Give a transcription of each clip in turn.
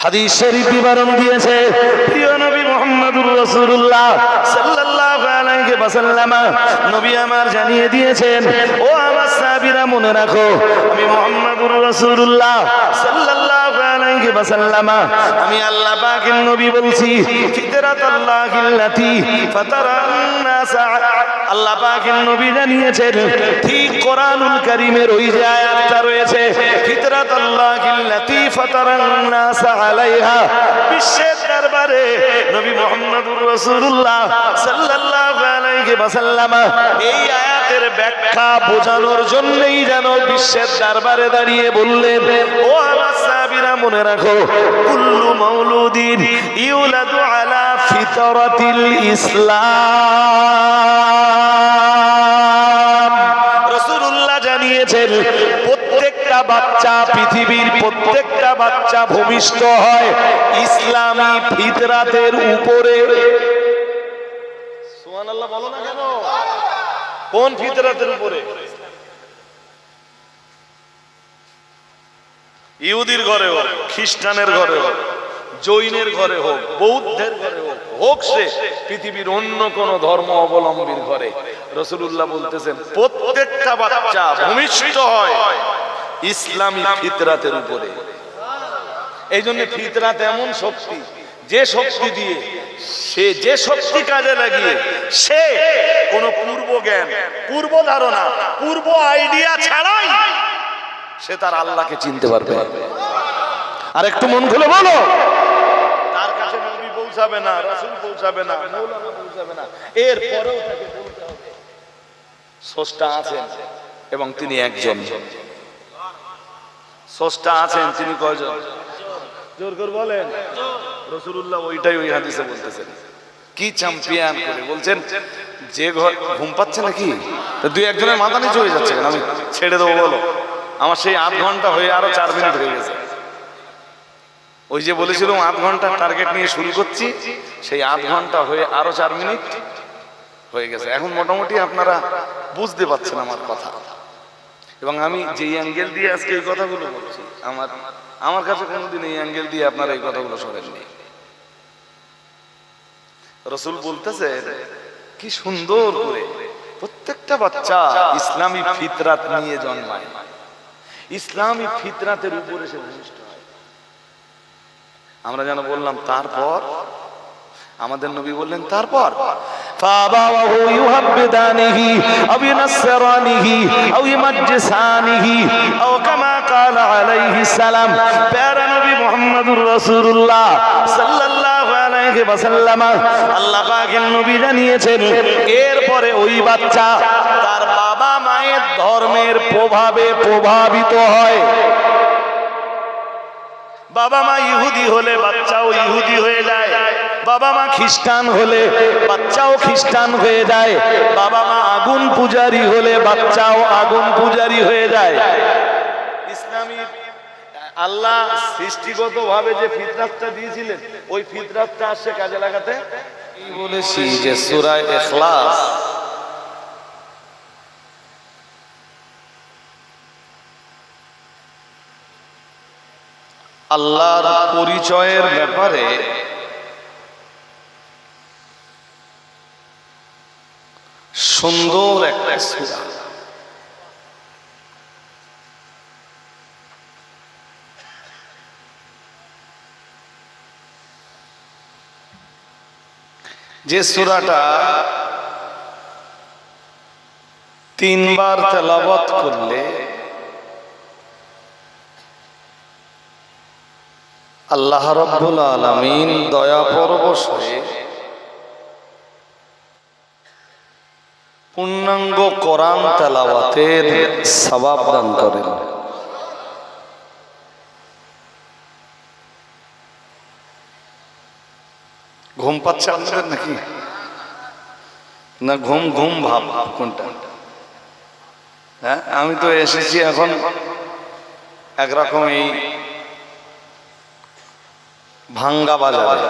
হাদিস শরীফ বিবরণ দিয়েছে প্রিয় নবী মুহাম্মদুর রাসূলুল্লাহ সাল্লাল্লাহু আলাইহি ওয়াসাল্লাম নবী আমার জানিয়ে দিয়েছেন, ও আমার সাহাবীরা মনে রাখো, আমি মুহাম্মদুর রাসূলুল্লাহ সাল্লাল্লাহু আলাইহি ওয়াসাল্লাম আমি আল্লাহ পাকের নবী বলছি, ফিতরাতাল্লাহিল্লাতী ফাতারান নাস, আল্লাহ পাকের নবী জানিয়েছেন ঠিক কোরআনুল কারীমের ওই যে আয়াতটা রয়েছে, ফিতরাতাল্লাহিল্লাতী ফাতারান নাস আলাইহা, বিশ্বের দরবারে নবী মুহাম্মদুর রাসূলুল্লাহ সাল্লাল্লাহু আলাইহি ওয়াসাল্লাম এই আয়াতের ব্যাখ্যা বোঝানোর জন্যই যেন বিশ্বের দরবারে দাঁড়িয়ে বললেন, ও আমার সাহাবীরা মনে রাখো, কুল্লু মাউলুদিন ইউলাদু আলা ফিতরাতিল ইসলাম। রাসূলুল্লাহ জানিয়েছেন প্রত্যেকটা বাচ্চা, পৃথিবীর প্রত্যেকটা বাচ্চা ভূমিষ্ঠ হয় ইসলামী ফিতরাতের উপরে। সুবহানাল্লাহ বলো না কেন? কোন ফিতরাতের উপরে? ইহুদির ঘরে হোক, খ্রিস্টানের ঘরে হোক, জৈনের ঘরে হোক, বৌদ্ধের ঘরে হোক, হোক সে পৃথিবীর অন্য কোন ধর্ম অবলম্বীর ঘরে, রাসূলুল্লাহ বলতেছেন প্রত্যেকটা বাচ্চা ভূমিষ্ঠ হয় ইসলামী ফিতরাতের উপরে। এই জন্য ফিতরাত এমন শক্তি, যে শক্তি দিয়ে সে, যে শক্তি কাজে লাগিয়ে সে কোন পূর্ব জ্ঞান, পূর্ব ধারণা, পূর্ব আইডিয়া ছাড়াই সে তার আল্লাহকে চিনতে পারবে। আর একটু মন খুলে বলো, তার কাছে নবী পৌঁছাবে না, রাসূল পৌঁছাবে না, মাওলানা পৌঁছাবে না, এরপরেও তাকে বলতে হবে স্রষ্টা আছেন এবং তিনি একজন। স্রষ্টা আছেন, তিনি কয়জন? জোর করে বলেন। রাসূলুল্লাহ ওইটাই ওই হাদিসে বলতেছেন, কি চ্যাম্পিয়ন করে বলছেন, যে ঘর ঘুম পাচ্ছে নাকি, দুই একজনের মাথা নিচু হয়ে যাচ্ছে, আমি ছেড়ে দেবো বলো, আমার সেই আধ ঘন্টা হয়ে আরো 4 মিনিট হয়ে গেছে। ওই যে বলেছিলাম আধ ঘন্টা টার্গেট নিয়ে শুরু করছি, সেই আধ ঘন্টা হয়ে আরো 4 মিনিট হয়ে গেছে। এখন মোটামুটি আপনারা বুঝতে পারছেন আমার কথা, এবং আমি যেই অ্যাঙ্গেল দিয়ে আজকে এই কথাগুলো বলছি, আমার কাছে কোনোদিন এই অ্যাঙ্গেল দিয়ে আপনারা এই কথাগুলো শোনেননি। রাসূল বলতেছে কি সুন্দর করে প্রত্যেকটা বাচ্চা ইসলামী ফিতরাত নিয়ে জন্মায়, ইসলামী ফিতরাতের উপরে সে ভূমিষ্ঠ হয়। আমরা যেন বললাম তারপর, আমাদের নবী বললেন তারপর ফাবাওয়াহু ইউহাব্বিদানিহি আও ইউনাসসারানিহি আও ইউমাজ্জিসানিহি আও কামা ক্বালা আলাইহিস সালাম। প্যারা নবী মুহাম্মদুর রাসূলুল্লাহ সাল্লাল্লাহু আলাইহি ওয়াসাল্লাম আল্লাহ পাকের নবী জানিয়েছেন, এরপরে ওই বাচ্চা তার বাবা মায়ের ধর্মের প্রভাবে প্রভাবিত হয়। বাবা মা ইহুদি হলে বাচ্চাও ইহুদি হয়ে যায়, বাবা মা খ্রিস্টান হলে বাচ্চাও খ্রিস্টান হয়ে যায়, বাবা মা আগুন পূজারী হলে বাচ্চাও আগুন পূজারী হয়ে যায়। ইসলামী আল্লাহ সৃষ্টিগতভাবে যে ফিতরাতটা দিয়েছিলেন, ওই ফিতরাতটা আসছে কাজে লাগাতে। বলেছি যে সূরা ইখলাস আল্লাহর পরিচয়ের ব্যাপারে সুন্দর একটা সূরা। যে সূরাটা 3 বার তেলাওয়াত করলে আল্লাহ রাব্বুল আলামিন দয়া পরবশ হয়ে পূর্ণাঙ্গ কোরআন তেলাওয়াতের সওয়াব দান করেন। ঘুম পাচ্ছে আপনাদের নাকি? না ঘুম ঘুম ভাব কোনটা? হ্যাঁ, আমি তো এসেছি এখন একরকম এই ভাঙ্গা বাজারে।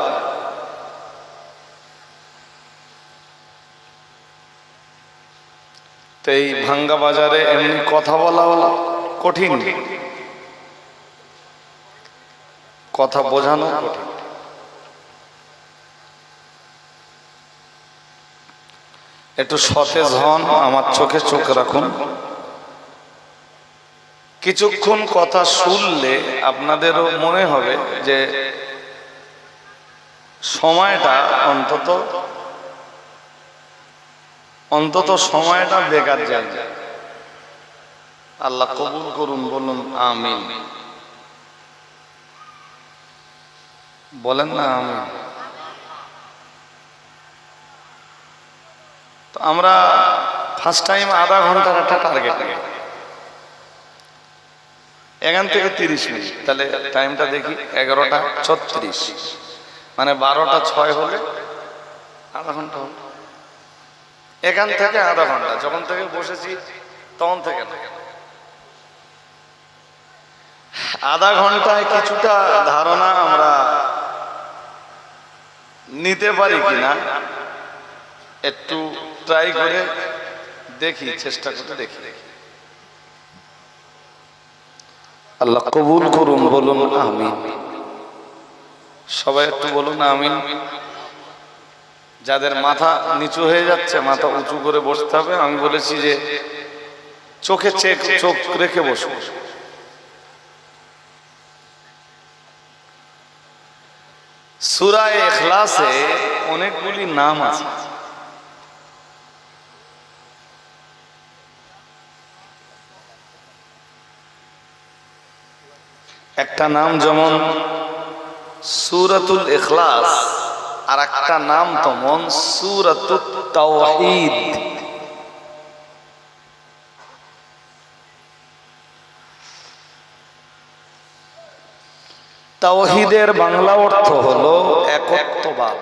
তো এই ভাঙ্গা বাজারে এমনি কথা বলা কঠিন, কথা বোঝানো কঠিন। একটু সতেজ হন, আমার চোখে চোখ রাখুন। কিছুক্ষণ কথা শুনলে আপনাদেরও মনে হবে যে সময়টা অন্তত সময়টা বেকার যায়। আল্লাহ কবুল করুন, বলুন আমিন। বলেন না আমিন। তো আমরা ফার্স্ট টাইম আধা ঘন্টার একটা টার্গেট নিই, এখান থেকে 30 মিনিট, তাহলে টাইমটা দেখি 11:36, মানে 12:06 হলে আধা ঘন্টা হলো। এখান থেকে আধা ঘন্টা, যখন থেকে বসেছি তখন থেকে না। আধা ঘন্টায় কিছুটা ধারণা আমরা নিতে পারি কিনা একটু ট্রাই করে দেখি, চেষ্টা করে দেখি। আল্লাহ কবুল করুন, বলুন আমিন। সবাই একটু বলুন আমিন। যাদের মাথা নিচু হয়ে যাচ্ছে, মাথা উঁচু করে বসতে হবে। আমি বলেছি যে চোখে চোখ রেখে বসুন। সূরা ইখলাসে অনেকগুলি নাম আছে। একটা নাম যেমন সূরাতুল ইখলাস, আর একটা নাম তেমন সূরাতুত তাওহীদ। তাওহীদের বাংলা অর্থ হলো একত্ববাদ।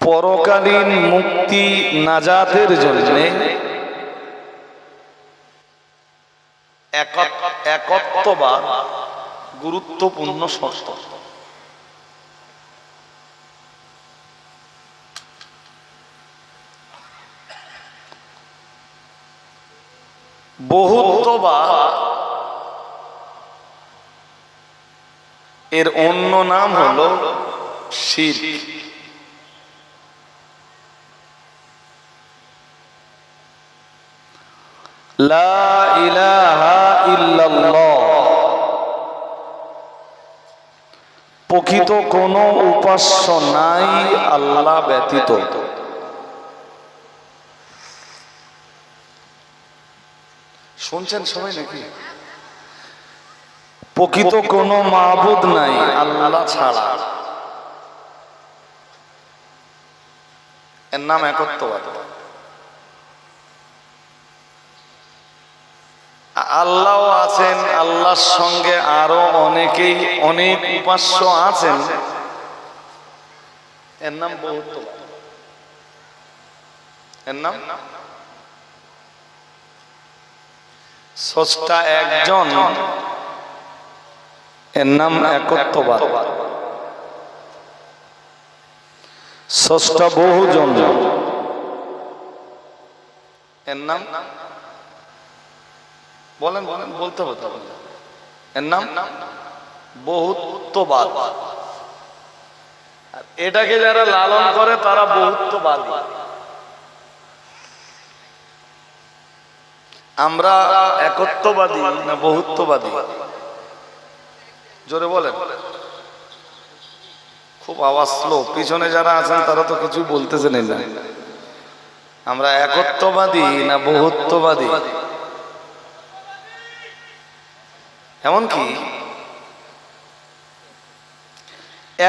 পরকালীন মুক্তি নাজাতের জন্য একত্ববাদ গুরুত্বপূর্ণ শর্ত। বহুত্ববাদ এর অন্য নাম হলো শিরক। লা ইলাহা ইল্লাল্লাহ, প্রকৃত কোনো উপাস্য নাই আল্লাহ ব্যতীত। শুনছেন সবাই নাকি? প্রকৃত কোনো মাবুদ নাই আল্লাহ ছাড়া, এর নাম একত্ববাদ। আল্লাহ আছেন, আল্লাহর সঙ্গে আরো অনেকেই অনেক উপাস্য আছেন, এর নাম বহুত্ববাদ। এর নাম স্রষ্টা একজন, এর নাম একত্ববাদ। স্রষ্টা বহুজন, এর নাম বলেন বলেন বলতে হতো, এর নাম বহুত্ববাদ। এটাকে যারা লালন করে তারা বহুত্ববাদী। আমরা একত্ববাদী না বহুত্ববাদী? জোরে বলেন। খুব আওয়াজ স্লো, পিছনে যারা আছেন তারা তো কিছু বলতেছেন না। আমরা একত্ববাদী না বহুত্ববাদী? এমনকি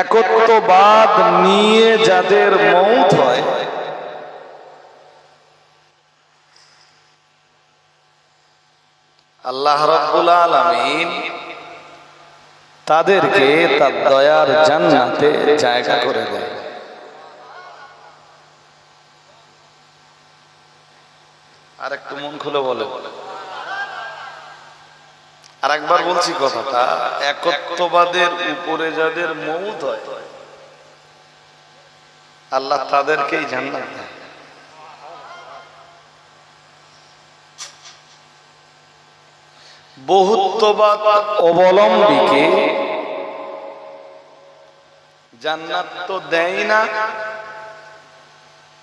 একত্ববাদ নিয়ে যাদের মৌত হয়, আল্লাহ রাব্বুল আলামিন তাদেরকে তার দয়ার জান্নাতে জায়গা করে দেয়। আর একটু মন খুলে বলে। আর একবার বলছি কথাটা, একত্ববাদের উপরে যাদের মৌত হয় আল্লাহ তাদেরকেই জান্নাত দেয়। বহুত্ববাদ অবলম্বীকে জান্নাত তো দেয় না,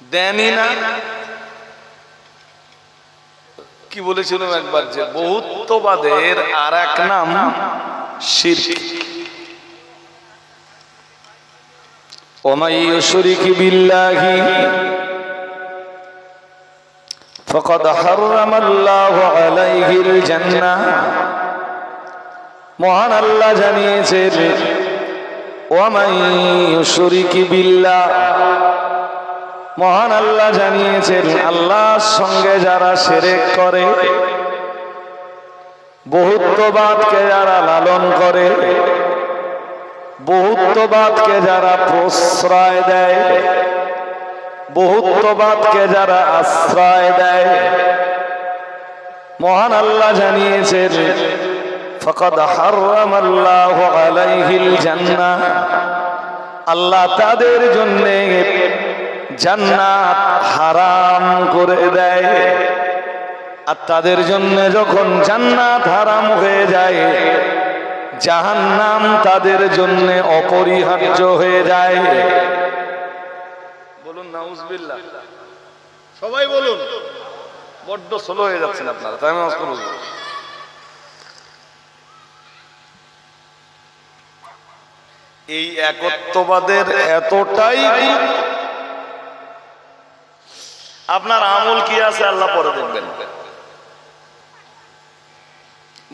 দেনই না। কি বলেছিলাম একবার, যে বহুত্ববাদের আর এক নাম শিরক। ওয়া ইউশরিকু বিল্লাহি ফাকাদ হারামাল্লাহু আলাইহিল জান্নাহ। মহান আল্লাহ জানিয়েছেন, ওয়া ইউশরিকু বিল্লাহ, মহান আল্লাহ জানিয়েছেন, আল্লাহর সঙ্গে যারা শিরক করে, বহুত্ববাদকে যারা লালন করে, বহুত্ববাদকে যারা প্রশ্রয় দেয়, বহুত্ববাদকে যারা আশ্রয় দেয়, মহান আল্লাহ জানিয়েছেন, ফাকাদ হারামাল্লাহু আলাইহিল জান্নাহ, আল্লাহ তাদের জন্য জান্নাত হারাম করে দেয়। আর তাদের জন্য যখন জান্নাত হারাম হয়ে যায়, জাহান্নাম তাদের জন্য অপরিহার্য হয়ে যায়। বলুন নাউজুবিল্লাহ, সবাই বলুন। বড্ড স্লো হয়ে যাচ্ছেন আপনারা, তাই আমি আজকে বলবো। এই একত্ববাদের এতটাই আপনার আমল কি আছে আল্লাহ পরে দেখবেন।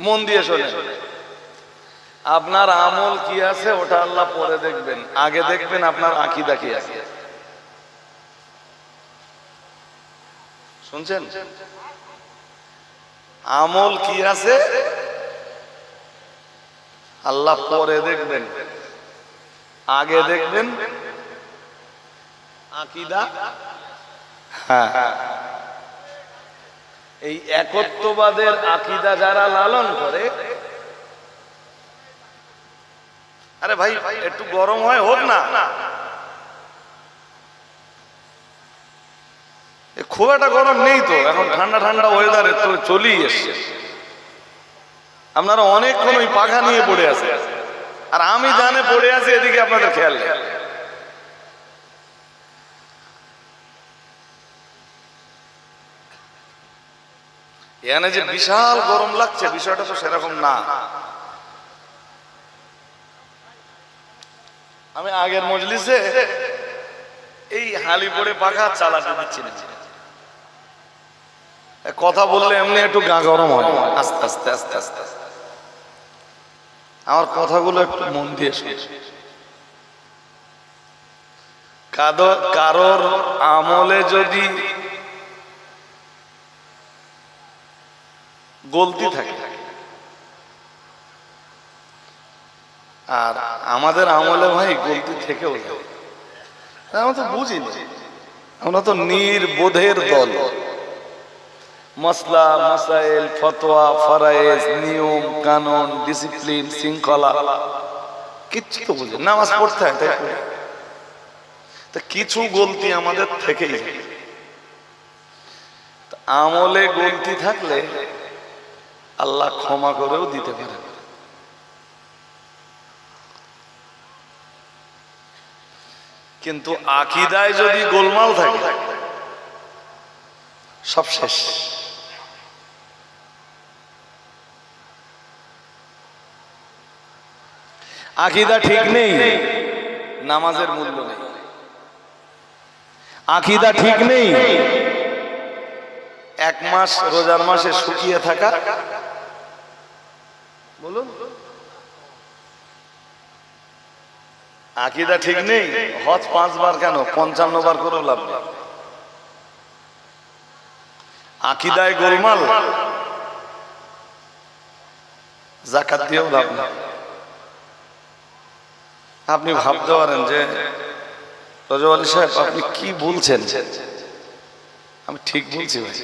মন দিয়ে শোনেন, আপনার আমল কি আছে ওটা আল্লাহ পরে দেখবেন, আগে দেখবেন আপনার আকীদা কি আছে। শুনছেন? আমল কি আছে আল্লাহ পরে দেখবেন, আগে দেখবেন আকীদা। হ্যাঁ, এই একত্ববাদের আকীদা যারা লালন করে, আরে ভাই একটু গরম হয় হোক না, খুব একটা গরম নেই তো, এখন ঠান্ডা ঠান্ডা ওয়েদারে তো চলেই এসছে। আপনারা অনেকক্ষণ ওই পাখা নিয়ে পড়ে আছে, আর আমি জানে পড়ে আছি, এদিকে আপনাদের খেয়াল নেই। এখানে যে বিশাল গরম লাগছে, বিষয়টা তো সেরকম না। আমি আগের মজলিসে এই হালি পড়ে পাখা চালাতে দিচ্ছি না, কথা বললে এমনি একটু গা গরম হয়, আস্তে আস্তে আস্তে আস্তে আস্তে। আমার কথাগুলো একটু মন দিয়ে শুনে। কারোর আমলে যদি গলতি থাকে, আর আমাদের আমলে ভাই গলতি থেকেও যায়, আমরা তো বুঝিনি, আমরা তো নির্বোধের দল। মাসলা মাসাইল, ফতোয়া, ফরায়েজ, নিয়ম কানুন, ডিসিপ্লিন, শৃঙ্খলা কিচ্ছু তো বুঝি। নামাজ পড়তে হয় তাই পড়ি, তা কিছু গলতি আমাদের থেকেই যায়। আমলে গলতি থাকলে আল্লাহ ক্ষমা করেও দিতে পারেন। কিন্তু আকীদায় যদি গোলমাল থাকে, সব শেষ। আকীদা ঠিক নেই, নামাজের মূল্য নেই। আকীদা ঠিক নেই, এক মাস রোজার মাসে শুকিয়ে থাকা। বলুন, আকীদা ঠিক নেই, হজ 5 বার কেন 55 বার করে লাভ নেই। আকীদায় গোলমাল, যাকাত দিয়েও লাভ নেই। আপনি ভাবতে পারেন যে রজব আলী সাহেব আপনি কি বলছেন, আমি ঠিক বলছি ভাই।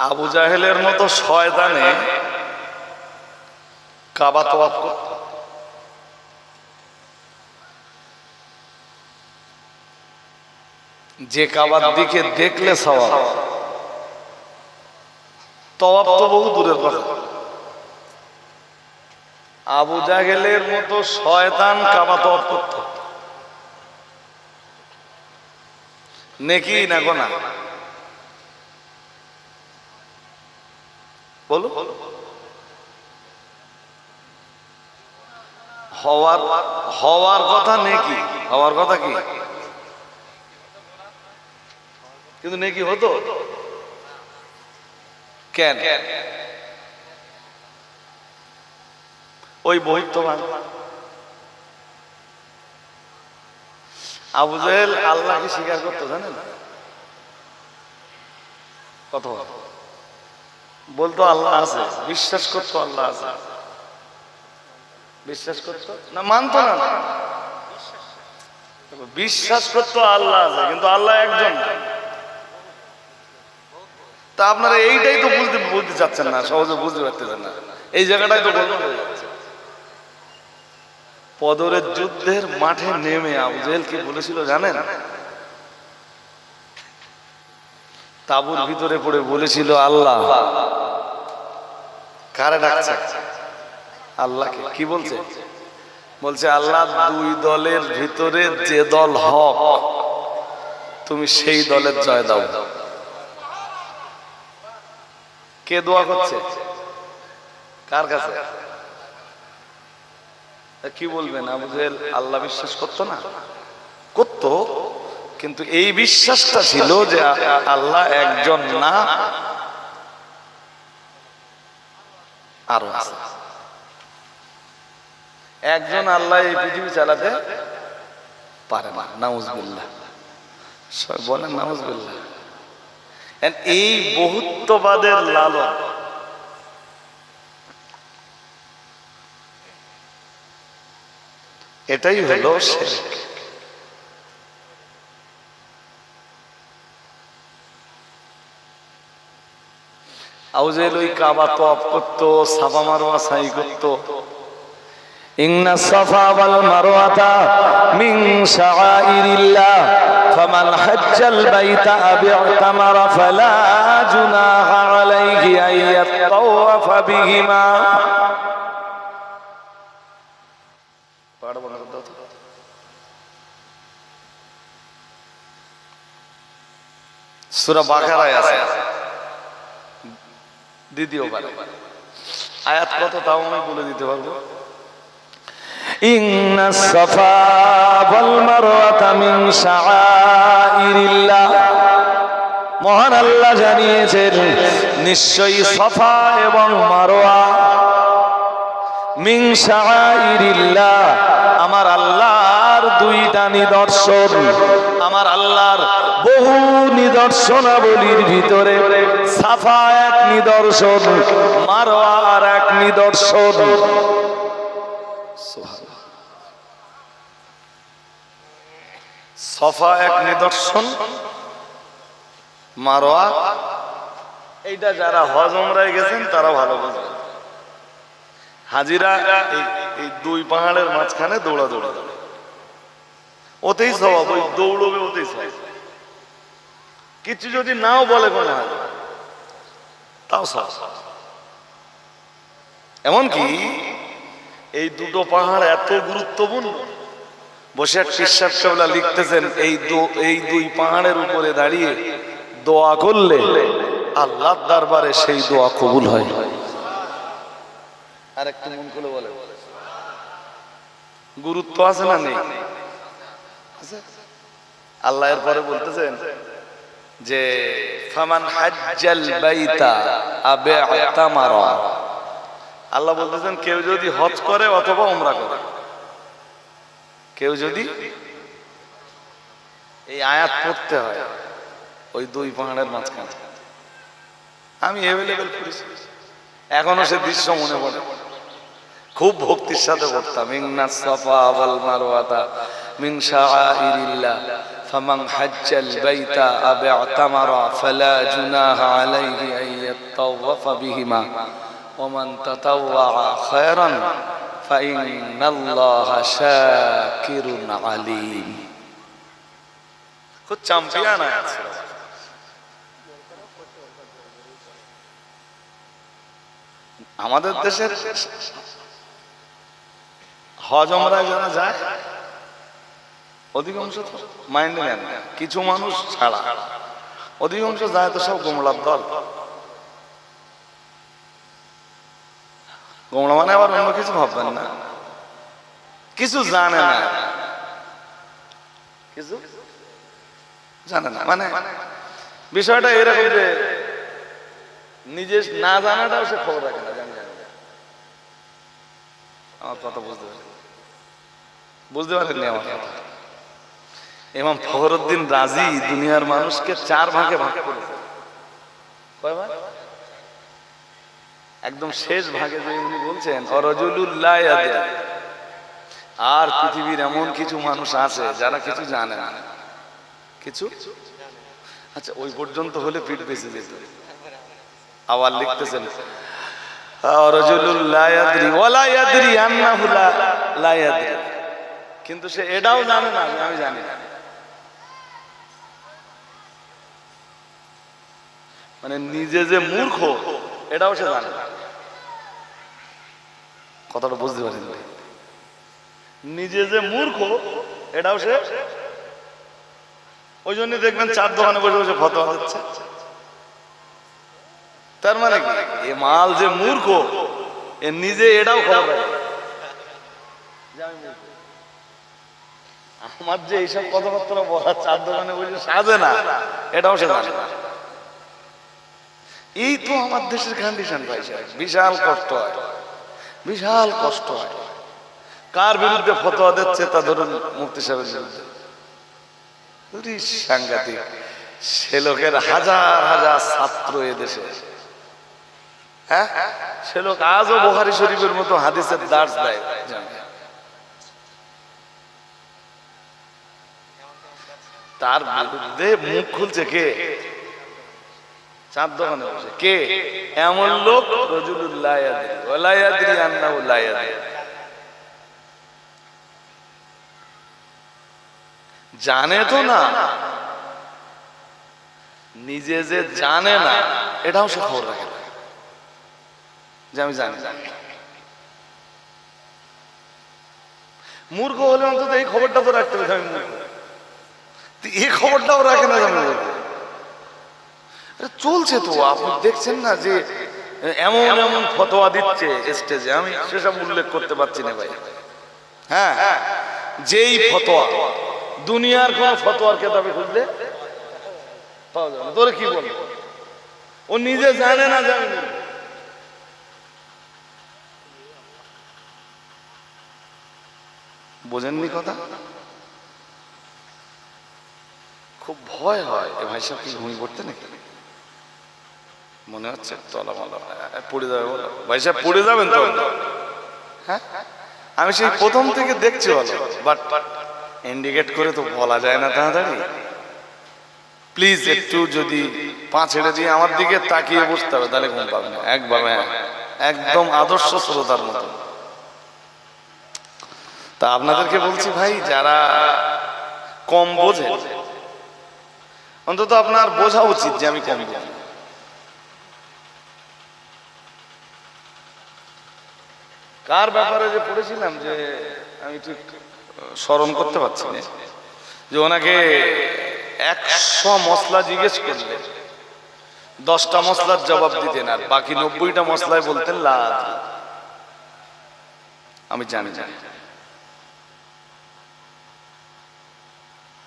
আবু জাহেলের মতো শয়তানে কাবা তওয়াফ করত, যে কাবার দিকে দেখলে সওয়াব, তওয়াব তো বহু দূরের কথা। আবু জাহেলের মতো শয়তান কাবা তওয়াব করত, নেকি না গোনা? বলো। হওয়ার কথা নেকি, হওয়ার কথা কি? কিন্তু নেকি হতো কেন? ওই বহিত্তমান আবু জাহেল আল্লাহকে স্বীকার করতো, জানেন? কত বলতো আল্লাহ আছে, বিশ্বাস করতো আল্লাহ আছে, বিশ্বাস করতো না, মানতো না, বিশ্বাস করতো আল্লাহ আছে, কিন্তু আল্লাহ একজন। তা আপনারা এইটাই তো বুঝতে চাচ্ছেন না, সহজে বুঝতে পারতেছেন না, এই জায়গাটাই তো বলতে হয়ে যাচ্ছে। বদরের যুদ্ধের মাঠে নেমে আবু জাহেল কি বলেছিল জানেন? তাঁবুর ভিতরে পড়ে বলেছিল, আল্লাহ কারে ডাকছে? আল্লাহকে। কি বলছে? বলছে আল্লাহ দুই দলের ভিতরে যে দল হক তুমি সেই দলের জয় দাও। কে দোয়া করছে? কার কাছে? কি বলবেন? আবু জাহেল আল্লাহ বিশ্বাস করতো না? করতো, কিন্তু এই বিশ্বাসটা ছিল যে আল্লাহ একজন না, আরো আছে একজন। আল্লাহ এই পৃথিবী চালাতে পারে না, নাউজুবিল্লাহ। বলেন নাউজুবিল্লাহ। এই বহুত্ববাদের লালন, এটাই হলো শিরক। আবু জাহেল ওই কাবা তওয়াফ করতো, সাফা মারওয়া সাই করতো। ইন্না সাফা ওয়াল মারওয়াতা মিন শাআইরিল্লাহ ফামান হাজ্জাল বাইতা আও ইতামারা ফালা জুনাহা আলাইহি আন ইয়াতাওয়াফা বিহিমা। সূরা বাকারায় আছে, দ্বিতীয় পারা, আয়াত কত তাও আমি বলে দিতে পারবো। ইন্নাস সাফা ওয়াল মারওয়াতা মিন শাআইরিল্লাহ, মহান আল্লাহ জানিয়েছেন নিশ্চয়ই সাফা এবং মারওয়া মিন শাআইরিল্লাহ, আমার আল্লাহর দুইটা নিদর্শন। আমার আল্লাহর বহু নিদর্শনাবলীর ভিতরে সাফা এক নিদর্শন, মারওয়া আর এক নিদর্শন। সাফা এক নিদর্শন, মারওয়া, এইটা যারা হজ উমরায় গেছেন তারা ভালো বুঝবে। হাজিরা এই দুই পাহাড়ের মাঝখানে দৌড়াদৌড়ি, ওতেই সওয়াব, ওই দৌড়বে ওতেই সওয়াব। কিছু যদি নাও বলে কোন হাজি, তাও সওয়াব। এমনকি এই দুটো পাহাড় এত গুরুত্বপূর্ণ, বসে পিরসাদ কেবলা লিখতেছেন এই দুই পাহাড়ের উপরে দাঁড়িয়ে দোয়া করলে আল্লাহর দরবারে সেই দোয়া কবুল হয়। আর একটু মন খুলে বলে, গুরুত্ব আছে না নেই? আল্লাহ এর পরে বলতেছেন যে ফামান হাজ্জাল বাইতা আও ইতামারা, আল্লাহ বলতেছেন কেউ যদি হজ করে অথবা উমরা করে, কেউ যদি, এই আয়াত পড়তে হয় ওই দুই পাহাড়ের মাঝখানে। আমি অ্যাভেলেবেল করেছি, এখনো সে দৃশ্য মনে পড়ে, খুব ভক্তির সাথে পড়তাম। ইন্নাস সাফা ওয়াল মারওয়াতা মিন শাআইরিল্লাহ ফামান হাজ্জাল বাইতা আও ইতামারা ফালা জুনাহা আলাইহি আন ইয়াতাওয়াফা বিহিমা ওয়া মান তাতাওয়া খায়রান ফাইন্নাল্লাহা শাকিরুন আলীম। খুব চ্যাম্পিয়ন আছে। আমাদের দেশের হজ ওমরায় যারা যায় অধিকাংশ তো মাইন্ডে নেন না, কিছু মানুষ ছাড়া অধিকাংশ যায় তো সব গোমলার দল। গোমলা মানে আবার অন্য কিছু ভাববেন না, কিছু জানে না, কিছু জানে না, মানে বিষয়টা এরকম যে নিজে না জানাটাও সে খবর রাখে না। জানি জানি আমার কথা বুঝতে পারেননি আমার কথা। ইমাম ফখরুদ্দিন রাজি দুনিয়ার মানুষকে 4 ভাগে ভাগ করেছে। কয় ভাগ? একদম শেষ ভাগে যে উনি বলছেন অরজুলুল্লাহ ইয়াদিয়া, আর পৃথিবীর এমন কিছু মানুষ আছে যারা কিছু জানে না, কিছু। আচ্ছা, ওই পর্যন্ত হলে পিঠ বেঁচে যেত। আবার লিখতেছেন অরজুলুল্লাহ ইয়াদরি ওয়ালা ইয়াদরি আন্নাহু লা ইয়াদরি, কিন্তু সে এটাও জানে না আমি জানি না। মানে নিজে যে মূর্খ এটাও সে জানে না। কথাটা বুঝতে পারেন? নিজে যে মূর্খ এটাও সে, ওই জন্য দেখবেন 4 দোকানে বসে বসে ফতোয়া দিচ্ছে। তার মানে কি এ মাল যে মূর্খ এ নিজে এটাও খবর রাখে। আমার যে এইসব কথাবার্তা বলা 4 দোকানে বসে সাজে না, এটাও সে জানে না। এই তো আমার দেশের কন্ডিশন ভাই সাহেব, বিশাল কষ্ট হয়, বিশাল কষ্ট হয়। কার বিরুদ্ধে ফতোয়া দিচ্ছে? তা ধরুন মুফতি সাহেবের বিরুদ্ধে। সাংঘাতিক। সে লোকের হাজার হাজার ছাত্র এদেশে, হ্যাঁ, সে লোক আজও বুখারী শরীফের মতো হাদিসের দার্স দেয়। তার বিরুদ্ধে মুখ খুলছে কে? 4 দোকানে বসে কে? এমন লোক রজুলুল্লাহ ইয়াদরি ওয়ালা ইয়াদরি আন্নাহু লা ইয়াদরি, জানে তো না, নিজে যে জানে না এটাও সে খবর রাখে না যে আমি জানি। মূর্খ হলে অন্তত এই খবরটা তো রাখতে হবে আমি মূর্খ, এই খবরটাও রাখে না। চলছে তো, আপনি দেখছেন না যে এমন এমন ফতোয়া দিচ্ছে স্টেজে, আমি সেসব উল্লেখ করতে পারছি না ভাই। হ্যাঁ, যেই ফতোয়া দুনিয়ার কোন ফতোয়ার কিতাবে খুঁজলে পাওয়া যাবে না। তোরে কি বল, ও নিজে জানে না জানে না। বোঝেননি কথা? খুব ভয় হয়। এ ভাই সাহেব কি ঘুমিয়ে পড়তে নাকি? মনে হচ্ছে তলা মালা পড়ে যাবে। বলো ভাই সাহেব পড়ে যাবেন তো? হ্যাঁ, আমি সেই প্রথম থেকে দেখছি বলো, বাট ইন্ডিকেট করে তো বলা যায় না তাড়াতাড়ি। প্লিজ একটু যদি পা ছেড়ে দিয়ে আমার দিকে তাকিয়ে বসতে হবে, তাহলে ঘুম পাবে না একভাবে। হ্যাঁ, একদম আদর্শ শ্রোতার মতো। তা আপনাদেরকে বলছি ভাই, যারা কম বোঝে অন্তত আপনার বোঝা উচিত যে আমি কম বুঝি। কার ব্যাপারে যে পড়েছিলাম যে আমি ঠিক স্মরণ করতে পারছি না, যে ওনাকে 100 মশলা জিজ্ঞেস করলে 10টা মশলার জবাব দিতেন, আর বাকি 90টা মশলায় বলতেন লা আদরি। আমি জানি না,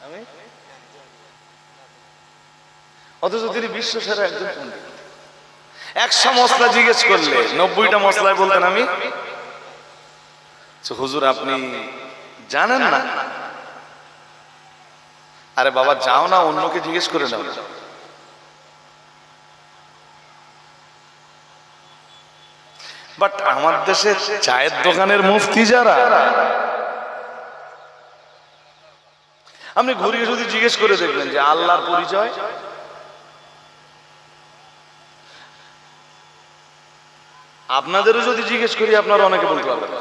আমি অথচ তিনি বিশ্ব সেরা একজন পণ্ডিত। 100 মশলা জিজ্ঞেস করলে 90টা মশলায় বলতেন আমি। হুজুর আপনি জানেন না? আরে বাবা যাও না, অন্যকে জিজ্ঞেস করে নাও। বাট আমার দেশে চায়ের দোকানের মুফতি যারা, আপনি ঘুরিয়ে যদি জিজ্ঞেস করে দেখবেন যে আল্লাহর পরিচয়, আপনাদেরও যদি জিজ্ঞেস করি আপনারা অনেকে বলতে পারবেন,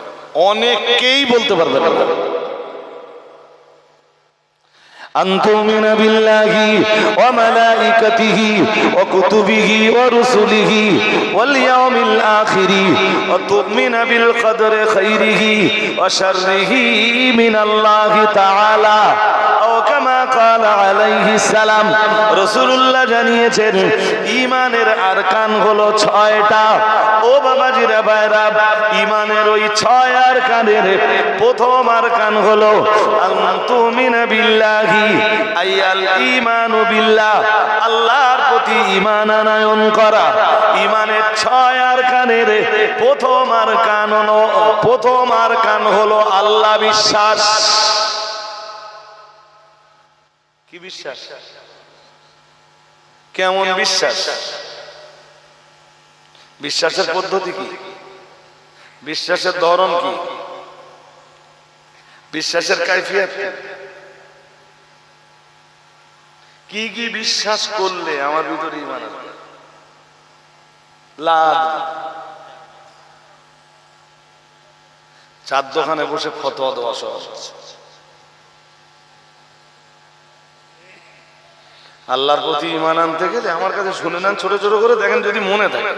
অনেকেই বলতে পারবেন। أن تؤمن بالله وملائكته وكتبه ورسله واليوم الآخر وتؤمن بالقدر خيره وشره من الله تعالى أو كما قال عليه السلام রাসূলুল্লাহ জানিয়েছেন ঈমানের আরকান হলো 6টা। ও বাবাজিরা ভাইরা, ঈমানের ওই 6 আরকানের প্রথম আরকান হলো আনতুমিনা বিল্লাহি আইয়াল ঈমানু বিল্লাহ, আল্লাহর প্রতি ঈমান আনয়ন করা। ঈমানের 6 আরকানের প্রথম আরকান হলো আল্লাহ বিশ্বাস। কি বিশ্বাস? কেমন বিশ্বাস? বিশ্বাসের পদ্ধতি কি? বিশ্বাসের ধরন কি? বিশ্বাসের কাইফিয়ত কি? কি বিশ্বাস করলে আমার ভিতরে ঈমান আসবে? চার দোকানে বসে ফতোয়া দেওয়া সহজ। আল্লাহর প্রতি ঈমান আনতে গেলে আমার কাছে শুনে নেন, ছোট ছোট করে দেখেন, যদি মনে থাকে,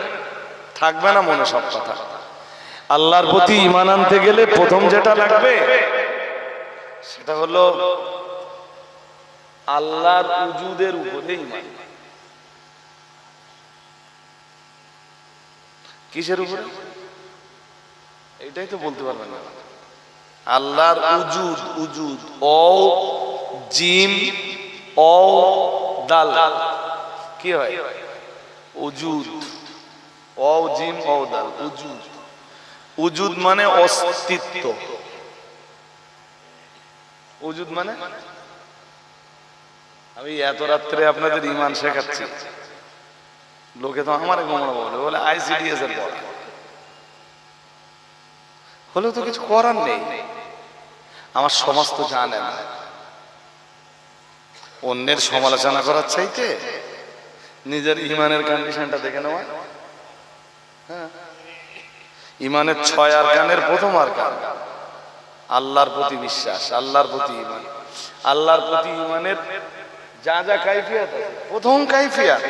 থাকবে না মনে সব কথা। আল্লাহর প্রতি ঈমান আনতে গেলে প্রথম যেটা লাগবে সেটা হলো আল্লাহর উজুদের উপরে ঈমান। কিসের উপরে? এটাই তো বলতে পারবেন না। আল্লাহর উজুদ, উজুদ ও জিম ও দাল কি হয়? উজুদ ও জিম ও দাল। উজুদ, উজুদ মানে অস্তিত্ব। উজুদ মানে, আমি এত রাত্রে আপনাদের ঈমান শেখাচ্ছি, লোকে তো আমার বলে আইসিডিএস এর পড়া হলেও তো কিছু করার নেই। আমার সমাজ তো জানে না। অন্যের সমালোচনা করার চাইতে নিজের ঈমানের কন্ডিশনটা দেখে নেওয়া। হ্যাঁ, ঈমানের 6 আরকানের প্রথম আরকান আল্লাহর প্রতি বিশ্বাস, আল্লাহর প্রতি ঈমান। আল্লাহর প্রতি ঈমানের যা যা কাইফিয়ত আছে, প্রথম কাইফিয়ত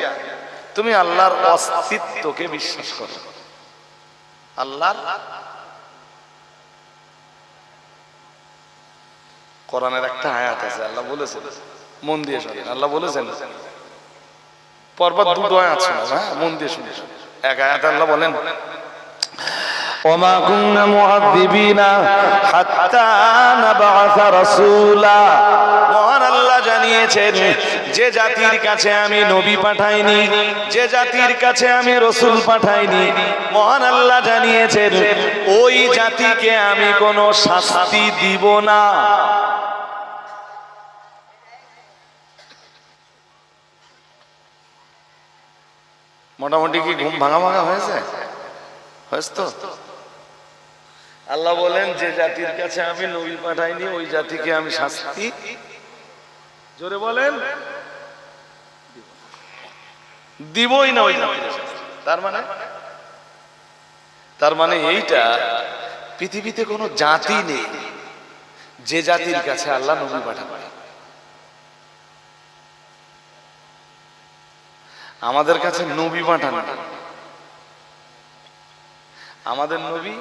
তুমি আল্লাহর অস্তিত্বকে বিশ্বাস করো। আল্লাহর কোরআনের একটা আয়াত আছে, আল্লাহ বলেছেন, মন দিয়ে শুনুন, আল্লাহ বলেছেন, পরপর দুটো আয়াত শোনাবো, হ্যাঁ, মন দিয়ে শুনে। এক আয়াত আল্লাহ বলেন, ওমা কুননা মুআযযিবিনা হাত্তা নাবআসা রাসূলা। মহান আল্লাহ জানিয়েছেন, যে জাতির কাছে আমি নবী পাঠাইনি, যে জাতির কাছে আমি রাসূল পাঠাইনি, মহান আল্লাহ জানিয়েছেন ওই জাতিকে আমি কোনো শাস্তি দিব না। মোটামুটি কি ঘুম ভাঙা ভাঙা হয়েছে? হয়েছে তো? আল্লাহ বলেন, যে জাতির কাছে আমি নবী পাঠাইনি ওই জাতিকে আমি শাস্তি, জোরে বলেন, দিবই না ওই জাতিকে শাস্তি। তার মানে এইটা, পৃথিবীতে কোনো জাতি নেই যে জাতির কাছে আল্লাহ নবী পাঠাবেন। আমাদের কাছে নবী পাঠান, আমাদের নবী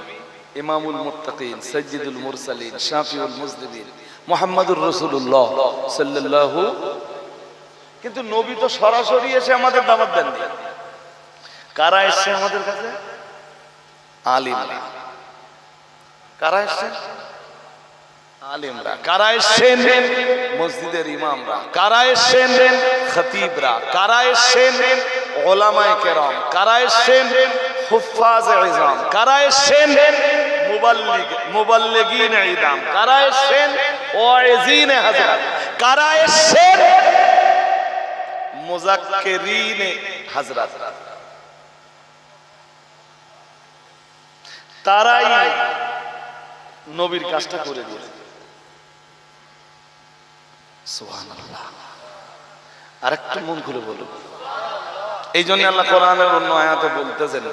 ইমামুল মুত্তাকিন, সাইয়্যিদুল মুরসালিন, শাফিউল মুজনিবিন, মুহাম্মাদুর রাসূলুল্লাহ সাল্লাল্লাহু। কিন্তু নবী তো সরাসরি এসে আমাদের দাওয়াত দেন। কারা এসেছে আমাদের কাছে? আলিমরা। কারা এসেছে? আলিমরা। কারা এসেছেন? মসজিদের ইমামরা। কারা এসেছেন? খতিবরা। কারা এসেছেন? উলামায়ে কেরাম। কারা এসেছেন? হুফাজে ইজাম। কারা এসেছেন? মুবাল্লিগিন ইদাম। কারা এসেছেন? ওয়াইজিন হাজরাত। কারা এসেছেন? মুযাক্কিরিন হাজরাত। তারাই নবীর কাজটা করে দিয়েছে। সুবহানাল্লাহ। আরেকটু মন খুলে বলুন। এই জন্য আল্লাহ কোরআনের অন্য আয়াতে বলতেছেন,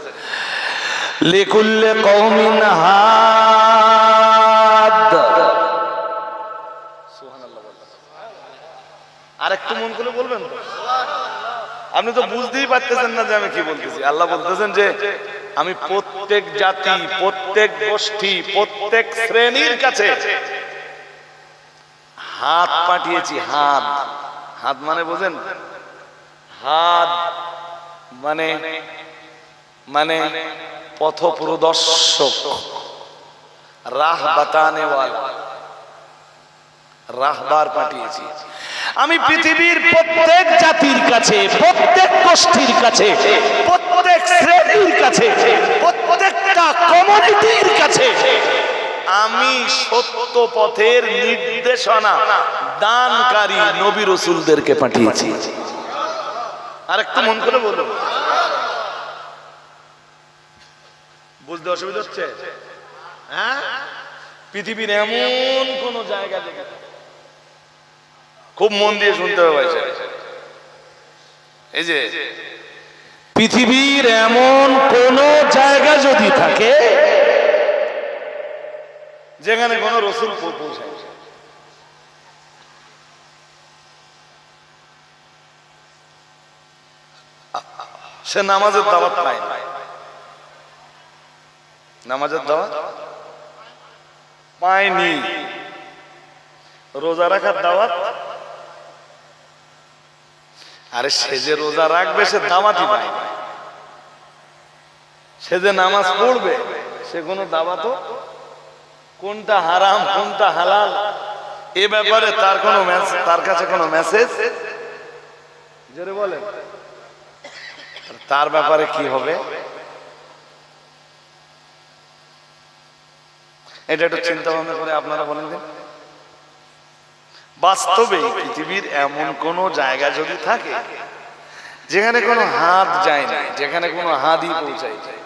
লিকুল্লি কওমিন হাদ। সুবহানাল্লাহ। একটু মন খুলে বলবেন তো? আপনি তো বুঝতেই পারতেছেন না যে আমি কি বলতেছি। আল্লাহ বলতেছেন যে আমি প্রত্যেক জাতি, প্রত্যেক গোষ্ঠী, প্রত্যেক শ্রেণীর কাছে হাত পাঠিয়েছি। হাত, হাত মানে বোঝেন? হাত মানে মানে পথ প্রদর্শক, রাহবাতানে ওয়ালা, রাহবার পাঠিয়েছি আমি পৃথিবীর প্রত্যেক জাতির কাছে, প্রত্যেক গোষ্ঠীর কাছে, প্রত্যেক শ্রেণীর কাছে, প্রত্যেকটা কমিউনিটির কাছে আমি সত্য পথের নির্দেশনা দানকারী নবী রাসূলদেরকে পাঠিয়েছি। আর একটু মন করে বলুন, বুঝতে অসুবিধা হচ্ছে? হ্যাঁ, পৃথিবীর এমন কোন জায়গা দেখে, খুব মন দিয়ে শুনতে হবে ভাই, এই যে পৃথিবীর এমন কোন জায়গা যদি থাকে যেখানে কোন রাসূল পৌঁছায়, সে নামাজের দাওয়াত পায় না। নামাজের দাওয়াত পায়নি, রোজা রাখার দাওয়াত, আরে সে যে রোজা রাখবে সে দাওয়াতই পায় না। সে যে নামাজ পড়বে সে কোনো দাওয়াতও, কোনটা হারাম কোনটা হালাল এ ব্যাপারে তার কোনো তার কাছে কোনো মেসেজ জোরে বলে, তার ব্যাপারে কি হবে এটা একটু চিন্তা ভাবনা করে আপনারা বলেন দিন। বাস্তবে পৃথিবীর এমন কোন জায়গা যদি থাকে যেখানে কোনো হাত যায় না, যেখানে কোনো হাদি পৌঁছায় যায়,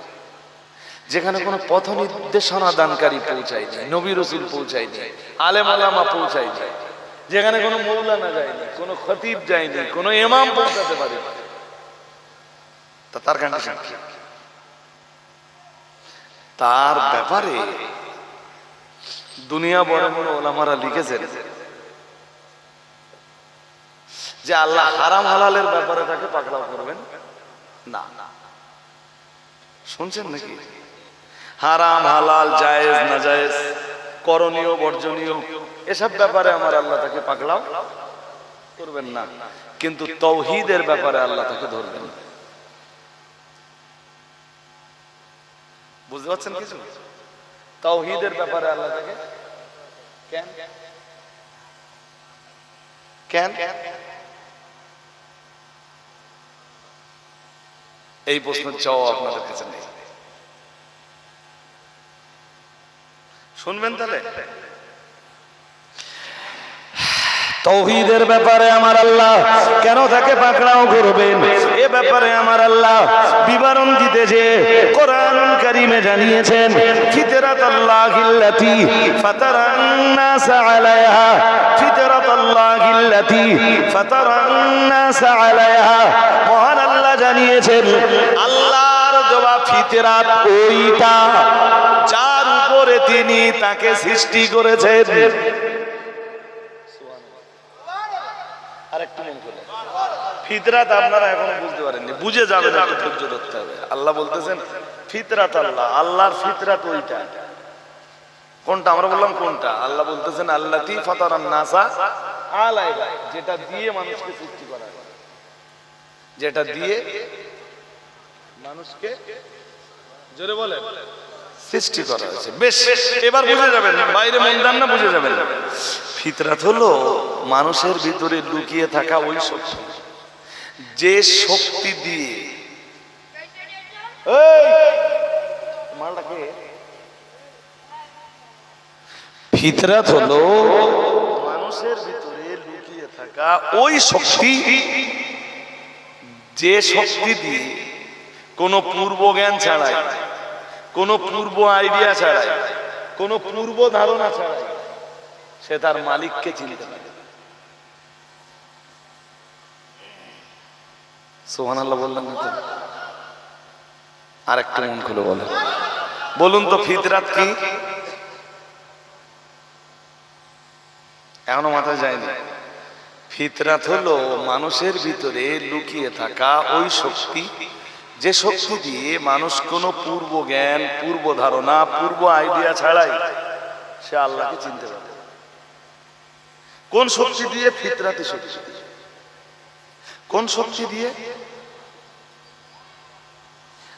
যেখানে কোনো পথ নির্দেশনা দানকারী পৌঁছায় যায়, নবী রাসূল পৌঁছায় যায়, আলেম ওলামা পৌঁছায় যায়, যেখানে কোনো মৌলানা যায়নি, কোনো খতিব যায়নি, কোনো ইমাম পৌঁছাতে পারে, তা তার কন্ডিশন কি? তার ব্যাপারে দুনিয়া বড় বড় ওলামারা লিখেছেন যে আল্লাহ হারাম হালালের ব্যাপারে তাকে পাকড়াও করবেন না। শুনছেন নাকি? হারাম হালাল, জায়েজ না জায়েজ, করণীয় বর্জনীয় এসব ব্যাপারে আমার আল্লাহ তাকে পাকড়াও করবেন না, কিন্তু তাওহীদের ব্যাপারে আল্লাহ তাকে ধরবেন। বুঝতে পারছেন কিছু? তাওহীদের ব্যাপারে আল্লাহ তাকে কেন কেন এই প্রশ্নের জবাব আপনাদের কাছে নেই। শুনবেন তাহলে, তাওহীদের ব্যাপারে আমার আল্লাহ কেন তাকে পাকড়াও করবেন এ ব্যাপারে আমার আল্লাহ বিবরণ দিতে যে কোরআনুল কারীমে জানিয়েছেন, ফিতরাতাল্লাহিল্লাতী ফাতারান নাস আলাইহা, ফিতরাতাল্লাহিল্লাতী ফাতারান নাস আলাইহা। মহান আল্লাহ জানিয়েছেন আল্লাহর দেওয়া ফিতরাত ওইটা যার উপরে তিনি তাকে সৃষ্টি করেছেন। ফিতরাত আপনারা এখনো বুঝতে পারেননি, বুঝে যাবেন, একটু ধৈর্য ধরতে হবে। আল্লাহ বলতেছেন ফিতরাত আল্লাহ, আল্লাহর ফিতরাত ওইটা। কোনটা? আমরা বললাম কোনটা? আল্লাহ বলতেছেন আল্লাতী ফাতারান নাসা আলাইহা, যেটা দিয়ে মানুষকে সৃষ্টি করা হয়, যেটা দিয়ে মানুষকে জোরে বলেন সৃষ্টি করা হয়েছে। বেশ, এবার বুঝে যাবেন, বাইরে মন দেন না, বুঝে যাবেন। ফিতরাত হলো মানুষের ভিতরে লুকিয়ে থাকা ওই শক্তি, যে শক্তি দিয়ে ফিতরাত হলো মানুষের ভিতরে লুকিয়ে থাকা ওই শক্তি, যে শক্তি দিয়ে কোনো পূর্ব জ্ঞান ছাড়াই, কোনো পূর্ব আইডিয়া ছাড়াই, কোনো পূর্ব ধারণা ছাড়াই সে তার মালিককে চিনতে পারে। সুবহানাল্লাহ বললেন না তো? আর একটু মন খুলে বলেন, বলুন তো ফিতরাত কি? এখনো মাথায় যায়নি। ফিতরাত হলো মানুষের ভিতরে লুকিয়ে থাকা ওই শক্তি, যে শক্তি দিয়ে মানুষ কোনো পূর্ব জ্ঞান, পূর্ব ধারণা, পূর্ব আইডিয়া ছাড়াই সে আল্লাহকে চিনতে পারে। কোন শক্তি দিয়ে? ফিতরাতি শক্তি। কোন শক্তি দিয়ে?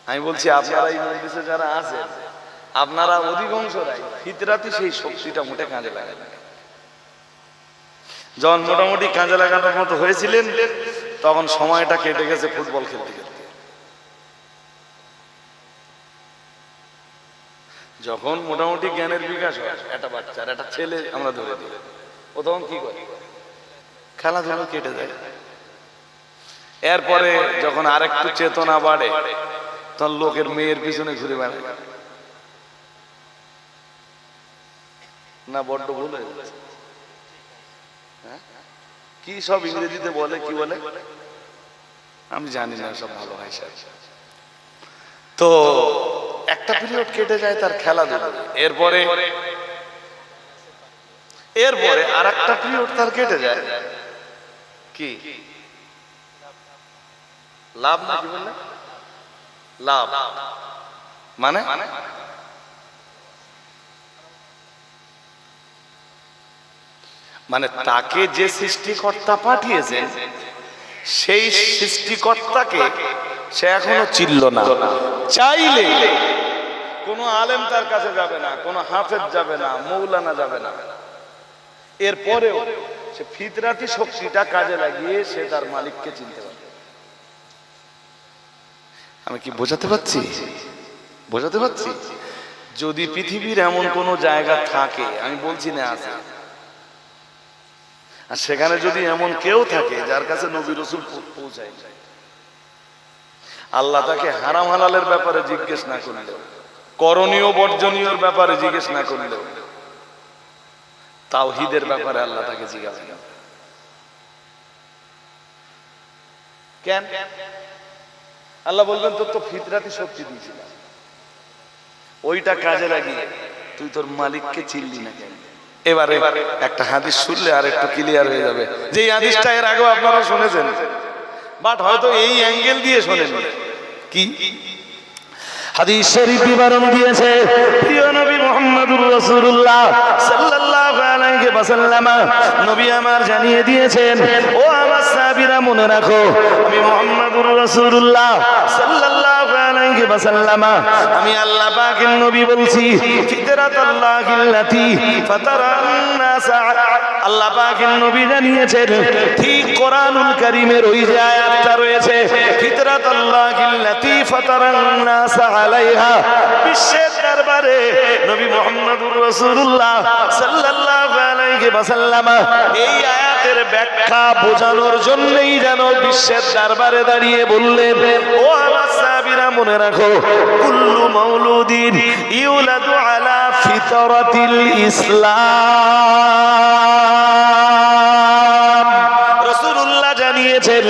আমি বলছি আপনারা এই মজলিসে যারা আছেন, আপনারা অধিকাংশরাই ফিতরাতি সেই শক্তিটা মোটে কাজে লাগায় না। যখন মোটামুটি কাজে লাগানোর মতো হয়েছিলেন, তখন সময়টা কেটে গেছে ফুটবল খেলতে খেলতে। যখন মোটামুটি জ্ঞানের বিকাশ হয়, একটা বাচ্চার, একটা ছেলে আমরা ধরে দিই, ও তখন কি করে? খেলাধুলো কেটে যায়। এরপরে যখন আরেকটু চেতনা বাড়ে, তখন লোকের মেয়ের পিছনে ঘুরে বেড়ায়। না বড্ড ভুল হয়ে যাচ্ছে? কি সব ইংরেজিতে বলে, কি বলে আমি জানি না, সব ভালো হয় স্যার। তো একটা পিরিয়ড কেটে যায় তার খেলাধুলা, এরপরে আর একটা পিরিয়ড তার কেটে যায় কি লাভ, না কি বললে? লাভ মানে মানে তাকে যে সৃষ্টিকর্তা পাঠিয়েছেন, সেই সৃষ্টিকর্তাকে সে এখনো চিনল না। চাইলে কোনো আলেম তার কাছে যাবে না, কোনো হাফেজ যাবে না, মৌলানা যাবে না, এরপরেও সে ফিতরাতি শক্তিটা কাজে লাগিয়ে সে তার মালিককে চিনতে পারে। আমি কি বোঝাতে পারছি? বোঝাতে পারছি? যদি পৃথিবীর এমন কোনো জায়গা থাকে, আমি বলছি না আছে, আর সেখানে যদি এমন কেউ থাকে যার কাছে নবী রাসূল পৌঁছায়, আল্লাহ তাকে হারাম হালালের ব্যাপারে জিজ্ঞেস না করলেও, করণীয় বর্জনীয়র ব্যাপারে জিজ্ঞেস না করলেও, তাওহীদের ব্যাপারে আল্লাহ তাকে জিজ্ঞাসা করেন। কেন? আল্লাহ বলবেন তোর তো ফিতরাতি শক্তি দিয়েছিলাম, ওইটা কাজে লাগিয়ে তুই তোর মালিককে চিনলি না কেন? এবারে একটা হাদিস শুনলে আর একটু ক্লিয়ার হয়ে যাবে, যে এই হাদিসটা এর আগেও আপনারা শুনেছেন, বাট হয়তো এই অ্যাঙ্গেল দিয়ে শোনেন। কি হাদিস শরীফ বিবরণ দিয়েছে প্রিয় নবী মুহাম্মদুর রাসূলুল্লাহ সাল্লাল্লাহু আলাইহি ওয়াসাল্লাম, নবী আমার জানিয়ে দিয়েছেন, ও আমার সাহাবীরা মনে রাখো, আমি মুহাম্মদুর রাসূলুল্লাহ সাল্লাল্লাহু আলাইহি ওয়াসাল্লাম, আমি আল্লাহ পাকের নবী বলছি, ফিতরাতাল্লাহিল্লাতী ফাতারান নাস, আল্লাহ পাকের নবী জানিয়েছেন, ঠিক কোরআনুল কারীমের ওই যে আয়াতটা রয়েছে, ফিতরাতাল্লাহিল্লাতী ফাতারান নাস আলাইহা, বিশ্বের দরবারে নবী মুহাম্মদুর রাসূলুল্লাহ সাল্লাল্লাহু আলাইহি ওয়াসাল্লাম এই আয়াতের ব্যাখ্যা বোঝানোর জন্যই যেন বিশ্বের দরবারে দাঁড়িয়ে বললেন, ও আমার সাহাবীরা মনে রাখো, কুল্লু মাউলুদিন ইউলাদু আলা ফিতরাতিল ইসলাম। রাসূলুল্লাহ জানিয়েছেন,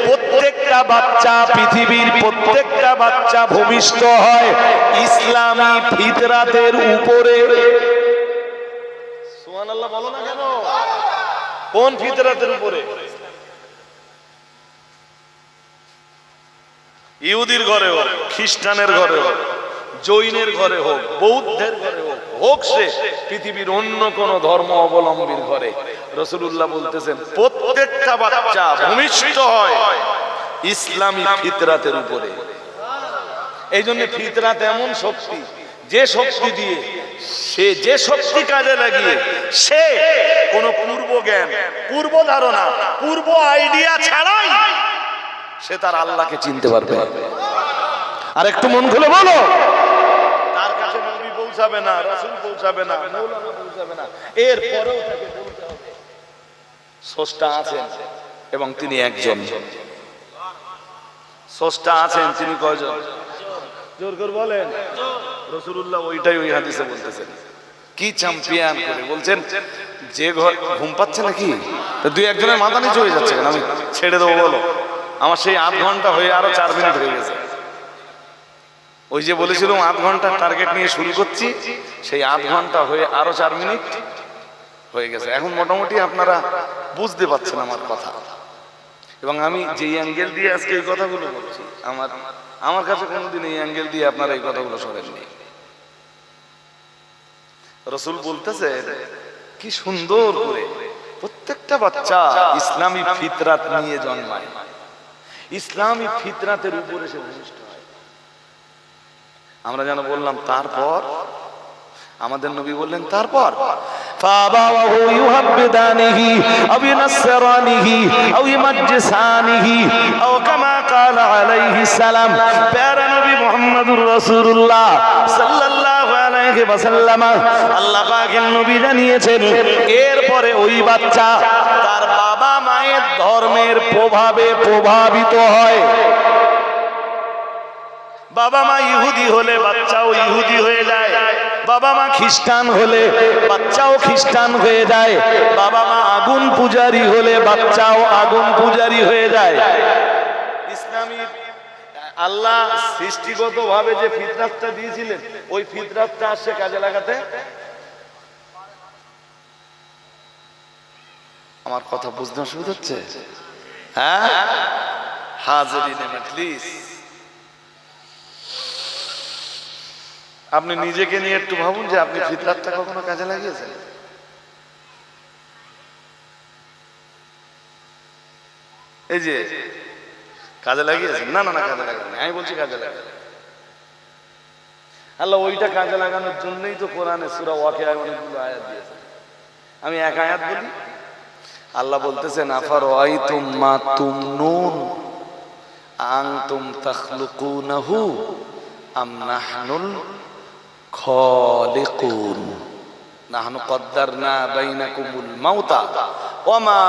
প্রত্যেকটা বাচ্চা, পৃথিবীর প্রত্যেকটা বাচ্চা ভূমিষ্ঠ হয় ইসলামী ফিতরাতের উপরে। সুবহানাল্লাহ বলো না কেন? কোন ফিতরাতের উপরে? ইহুদির ঘরে হোক, খ্রিস্টানের ঘরে হোক, জৈনের ঘরে হোক, বৌদ্ধের ঘরে হোক, হোক সে পৃথিবীর অন্য কোন ধর্ম অবলম্বীর ঘরে, রাসূলুল্লাহ বলতেছেন প্রত্যেকটা বাচ্চা ভূমিষ্ঠ হয় ইসলামী ফিতরাতের উপরে। এই জন্য ফিতরাত এমন শক্তি, যে শক্তি দিয়ে সে, যে শক্তি কাজে লাগিয়ে সে কোন পূর্ব জ্ঞান, পূর্ব ধারণা, পূর্ব আইডিয়া ছাড়াই সে তার আল্লাহকে চিনতে পারবে। আর একটু মন খুলে বলো, তার কাছে নবী পৌঁছাবে না, রাসূল পৌঁছাবে না, মাওলানা পৌঁছাবে না, এরপরেও তাকে বলতে হবে স্রষ্টা আছেন এবং তিনি একজন। স্রষ্টা আছেন, তিনি কয়জন? জোর করে বলেন। রাসূলুল্লাহ ওইটাই ওই হাদিসে বলতেছেন, কি চ্যাম্পিয়ন করে বলছেন, যে ঘুম পাচ্ছে নাকি, দুই একজনের মাথা নিচু হয়ে যাচ্ছে, আমি ছেড়ে দেবো বলো, আমার সেই আধ ঘন্টা হয়ে আরো 4 মিনিট হয়ে গেছে। ওই যে বলেছিলাম আধ ঘন্টা টার্গেট নিয়ে শুরু করছি, সেই আধ ঘন্টা হয়ে আরো 4 মিনিট হয়ে গেছে। এখন মোটামুটি আপনারা বুঝতে পারছেন আমার কথা, এবং আমি যে অ্যাঙ্গেল দিয়ে আজকে এই কথাগুলো বলছি, আমার কাছে কোনোদিন এই অ্যাঙ্গেল দিয়ে আপনারা এই কথাগুলো শোনেননি। রাসূল বলতেছে কি সুন্দর করে প্রত্যেকটা বাচ্চা ইসলামী ফিতরাত নিয়ে জন্মায়, ইসলামী ফিতরাতের উপরে সে ভূমিষ্ঠ হয়। আমরা যেন বললাম তারপর, আমাদের নবী বললেন তারপর ফাবাওয়াহু ইউহাব্বিদানিহি আও ইউনাসসারানিহি আও ইউমাজ্জিসানিহি আও কামা ক্বালা আলাইহিস সালাম। প্যারা নবী মুহাম্মদুর রাসূলুল্লাহ সাল্লাল্লাহু আলাইহি ওয়াসাল্লাম, আল্লাহ পাকের নবী জানিয়েছেন এরপরে ওই বাচ্চা তার বাবা মায়ের ধর্মের প্রভাবে প্রভাবিত হয়। বাবা মা ইহুদি হলে বাচ্চাও ইহুদি হয়ে যায়, বাবা মা খ্রিস্টান হলে বাচ্চাও খ্রিস্টান হয়ে যায়, বাবা মা আগুন পূজারী হলে বাচ্চাও আগুন পূজারী হয়ে যায়। ইসলামী আল্লাহ সৃষ্টিগত ভাবে যে ফিতরাতটা দিয়েছিলেন, ওই ফিতরাতটা আসছে কাজে লাগাতে। আমার কথা বুঝতে অসুবিধা হচ্ছে? হ্যাঁ, হাজিরিনে মজলিস, আপনি নিজেকে নিয়ে একটু ভাবুন যে আপনি ফিতরাতটা কখনো কাজে লাগিয়েছেন? এই যে কাজে লাগিয়েছেন? না না না, কাজে লাগান, আমি বলছি কাজে লাগান। আল্লাহ ওইটা কাজে লাগানোর জন্যই তো কোরআনে সূরা ওয়াকিয়ায় অনেকগুলো আয়াত দিয়েছেন। আমি এক আয়াত বলি, আল্লাহ বলতেছেন আফারাআইতুম মা তুমনুন আনতুম তাখলুকুনাহু আম নাহনুল খালিকুন নাহনু কদ্দারনা বাইনাকুমুল মাউতা ওয়া মা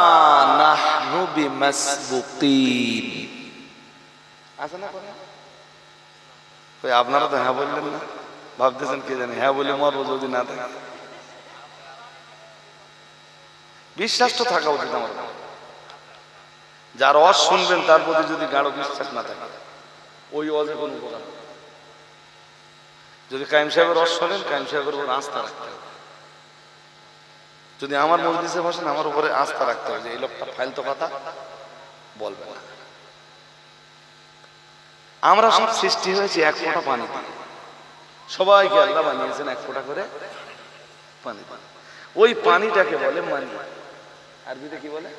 নাহনু বিমাসবুকিন। আছে না কোরআন? কই আপনারা তো হ্যাঁ বললেন না, ভাবতেছেন কে জানি হ্যাঁ বলে মরবো যদি না থাকে। বিশ্বাস তো থাকা উচিত আমার। যার ওয়াজ শুনবেন তার প্রতি যদি গাঢ় বিশ্বাস না থাকে, ওই ওয়াজে কোনো উপকার নেই। যদি কায়েম সাহেবের ওয়াজ শোনেন, কায়েম সাহেবের উপর আস্থা রাখতে হবে। যদি আমার মজলিসে বসেন, আমার উপরে আস্থা রাখতে হবে যে এই লোকটা ফালতু কথা বলবে না। আমরা সব সৃষ্টি হয়েছি এক ফোঁটা পানি দিয়ে, সবাইকে আল্লাহ বানিয়েছেন এক ফোঁটা করে পানি। ওই পানিটাকে বলে মানি। আরবিতে কি বলে?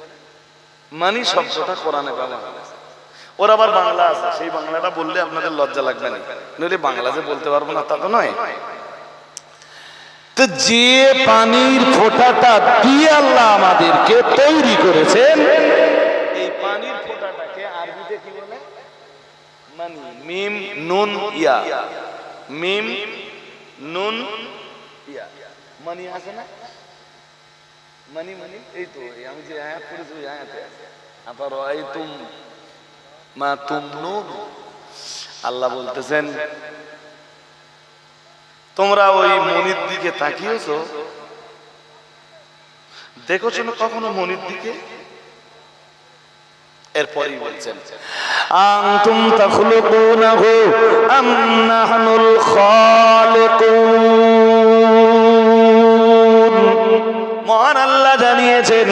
মানি শব্দটা কোরআনে ব্যবহার হয়েছে। ওর আবার বাংলা আছে, সেই বাংলাটা বললে আপনাদের লজ্জা লাগবে না, নইলে বাংলা যে বলতে পারবো না তা তো নয়। তো যে পানির ফোঁটাটা দিয়ে আল্লাহ আমাদেরকে তৈরি করেছেন, এই পানির ফোঁটাটাকে আরবিতে কি বলে? মানি। মিম নুন ইয়া, মিম নুন ইয়া, মানি আছে না? মানি মানি, এই তো আমি যে আয়াত পড়েছি ওই আয়াতে আছে আফারাআইতুম মা তুমনুন। আল্লাহ বলতেছেন তোমরা ওই মনির দিকে তাকিয়েছো, দেখেছো না কখনো মনির দিকে? এরপরই বলছেন আনতুম তাখলুকুনাহু আম নাহনুল খালিকুন। মহান আল্লাহ জানিয়েছেন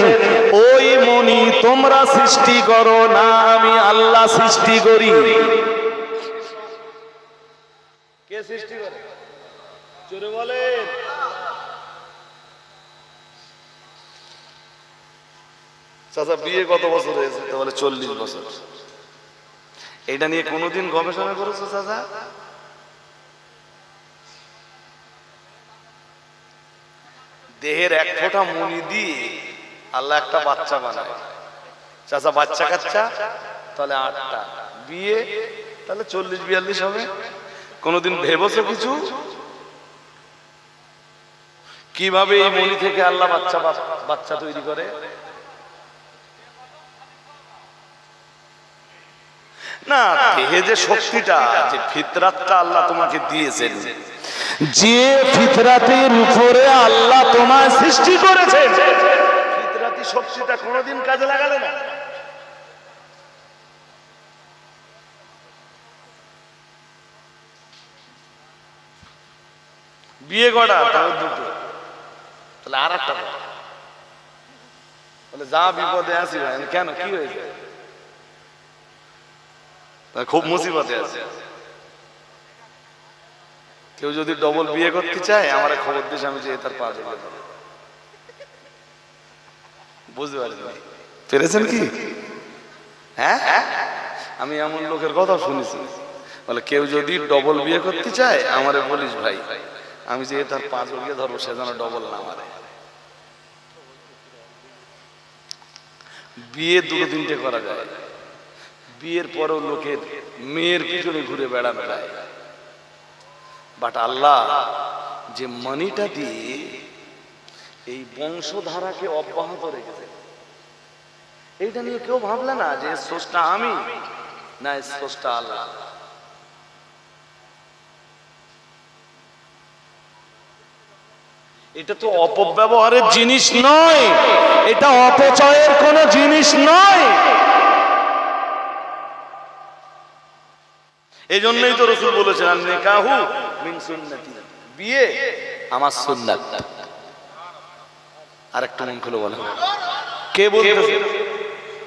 ওই মনি তোমরা সৃষ্টি করো না, আমি আল্লাহ সৃষ্টি করি। কে সৃষ্টি করে? জোরে বলেন। চাচা বিয়ে কত বছর হয়েছে? তো বলে 40 বছর। এটা নিয়ে কোনোদিন গবেষণা করেছো চাচা? দেহের এক ফোঁটা মনি দিয়ে আল্লাহ একটা বাচ্চা বানায়। চাচা বাচ্চা কাচ্চা তাহলে 8টা, বিয়ে তাহলে 40-42 হবে। কোনোদিন ভেবেছো কিছু কিভাবে এই মনি থেকে আল্লাহ বাচ্চা তৈরি করে? না, দেহে যে শক্তিটা, যে ফিতরাতটা আল্লাহ তোমাকে দিয়েছেন, যে ফিতরাতের উপরে আল্লাহ তোমায় সৃষ্টি করেছেন, ফিতরাতি শক্তিটা কোনোদিন কাজে লাগালে না। বিয়ে করা তাহলে 2টো, তাহলে আর একটা বলে যা বিপদে আছি ভাই। কেন, কি হয়েছে? খুব মুসিবতে আছে। কেউ যদি ডবল বিয়ে করতে চায় আমার খবর দিস, আমি যে তার পা জড়িয়ে দেব। বুঝতে পারেন পেরেছেন কি? হ্যাঁ, আমি এমন লোকের কথা শুনেছি, বলে কেউ যদি ডবল বিয়ে করতে চায় আমারে বলিস ভাই, আমি যে তার পা জড়িয়ে ধরবো, সে যেন ডবল না মারে। বিয়ে দুটো তিনটে করা যায়, বিয়ের পরেও লোকের মেয়ের পিছনে ঘুরে বেড়ানো যায়। বাট আল্লাহ যে মানিটা দিয়ে এই বংশধারাকে অব্যাহত রেখেছে, এইটা নিয়ে কেউ ভাবলে না যে স্রষ্টা আমি না স্রষ্টা আল্লাহ। এটা তো অপব্যবহারের জিনিস নয়, এটা অপচয়ের কোন জিনিস নয়। এই জন্যই তো রাসূল বলেছেন নিকাহু মিন সুন্নতি, বিয়ে আমার সুন্নাত। আরেকটু মন খুলে বলেন, কে বলতেছে?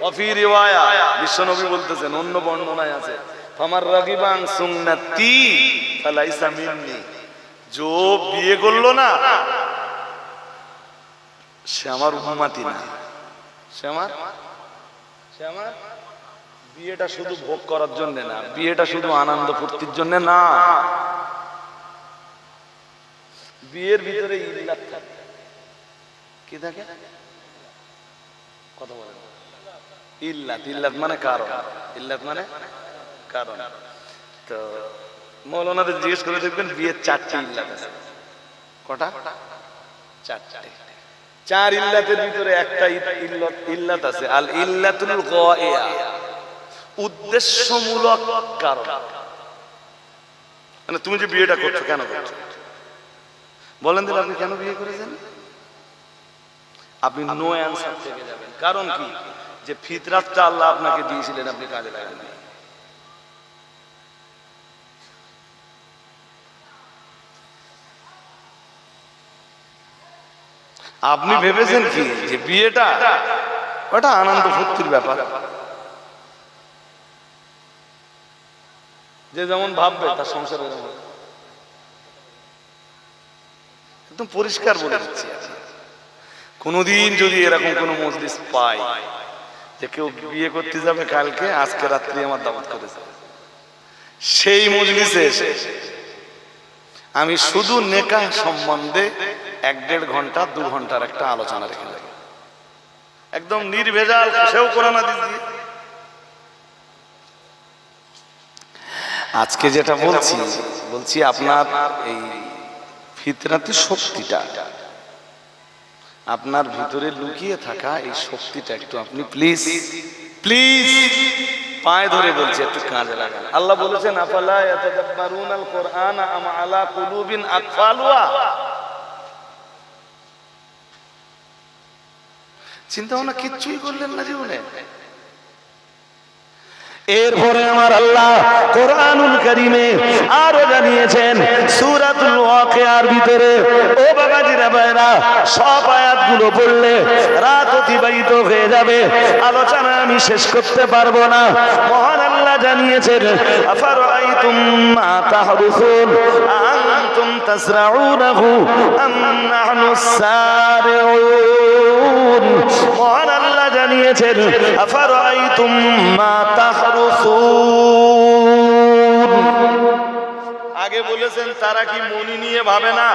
ওয়াফি রিওয়ায়া, বিশ্বনবী বলতেছেন, অন্য বর্ণনায় আছে ফামার রাগিবা আন সুন্নতি ফালাইসা মিন্নি, যে বিয়ে করলো না সে আমার উম্মতি না। সে আমার বিয়েটা শুধু ভোগ করার জন্য না, বিয়েটা শুধু আনন্দ ফুর্তির জন্য না, বিয়ের ভিতরে ইল্লাত থাকে। কি থাকে? কথা বলেন। ইল্লাত, ইল্লাত মানে কারণ, ইল্লাত মানে কারণ। তো মৌলানাদের জিজ্ঞেস করে দেখবেন বিয়ের 4টি ইল্লাত আছে। কটা? 4টি। 4 ইল্লাতের ভিতরে একটা ইল্লাত আছে আল ইল্লাতুল গায়িয়া, উদ্দেশ্যমূলক কারণ। মানে তুমি যে বিয়েটা করছো কেন করছো? বলেন দিন আপনি কেন বিয়ে করেছেন? আপনি নো অ্যানসার থেকে যাবেন। কারণ কি? যে ফিতরাতটা আল্লাহ আপনাকে দিয়েছিলেন আপনি কাজে লাগান নাই। আপনি ভেবেছেন কি যে বিয়েটা ওটা আনন্দ ফুর্তির ব্যাপার, যে যেমন ভাববে তার সংসার একদম পরিষ্কার বলে দিচ্ছি। কোনদিন যদি এরকম কোন মজলিস পাই যে কেউ বিয়ে করতে যাবে কালকে, আজকে রাত্রি আমার দাওয়াত করেছে, সেই মজলিসে এসে আমি শুধু নেকাহ সম্বন্ধে 1-1.5 ঘন্টা 2 ঘন্টার একটা আলোচনা রেখে দেব, একদম নির্ভেজাল, সেও কোরআন হাদিস দিয়ে। আজকে যেটা বলছি আপনার এই ফিতরাতি শক্তিটা, আপনার ভিতরে লুকিয়ে থাকা এই শক্তিটা একটু আপনি প্লিজ পায়ে ধরে বলছি একটু কাজে লাগান। আল্লাহ বলেছেন আফালা ইয়াতাদাব্বারুনাল কুরআনা আম আলা কুলুবিন আকফালুহা, চিন্তা ভাবনা কিচ্ছুই করলেন না জীবনে। এরপরে আমার আল্লাহ কোরআনুল কারীমে আরো জানিয়েছেন সূরাতুল ওয়াকিয়ার ভিতরে, ও বাবাজিরা ভাইরা, সব আয়াতগুলো পড়লে রাত অতিবাহিত হয়ে যাবে, আলোচনা আমি শেষ করতে পারবো না। মহান আল্লাহ জানিয়েছেন আফারাআইতুম মা তাহরুসুন আনতুম তাসরাউনাহু আম নাহনুস সারিউন। মহান আল্লাহ জানিয়েছেন আফারাআইতুম মা তাহরুসুন। আগে বলেছেন তারা কি মনি নিয়ে ভাবে না?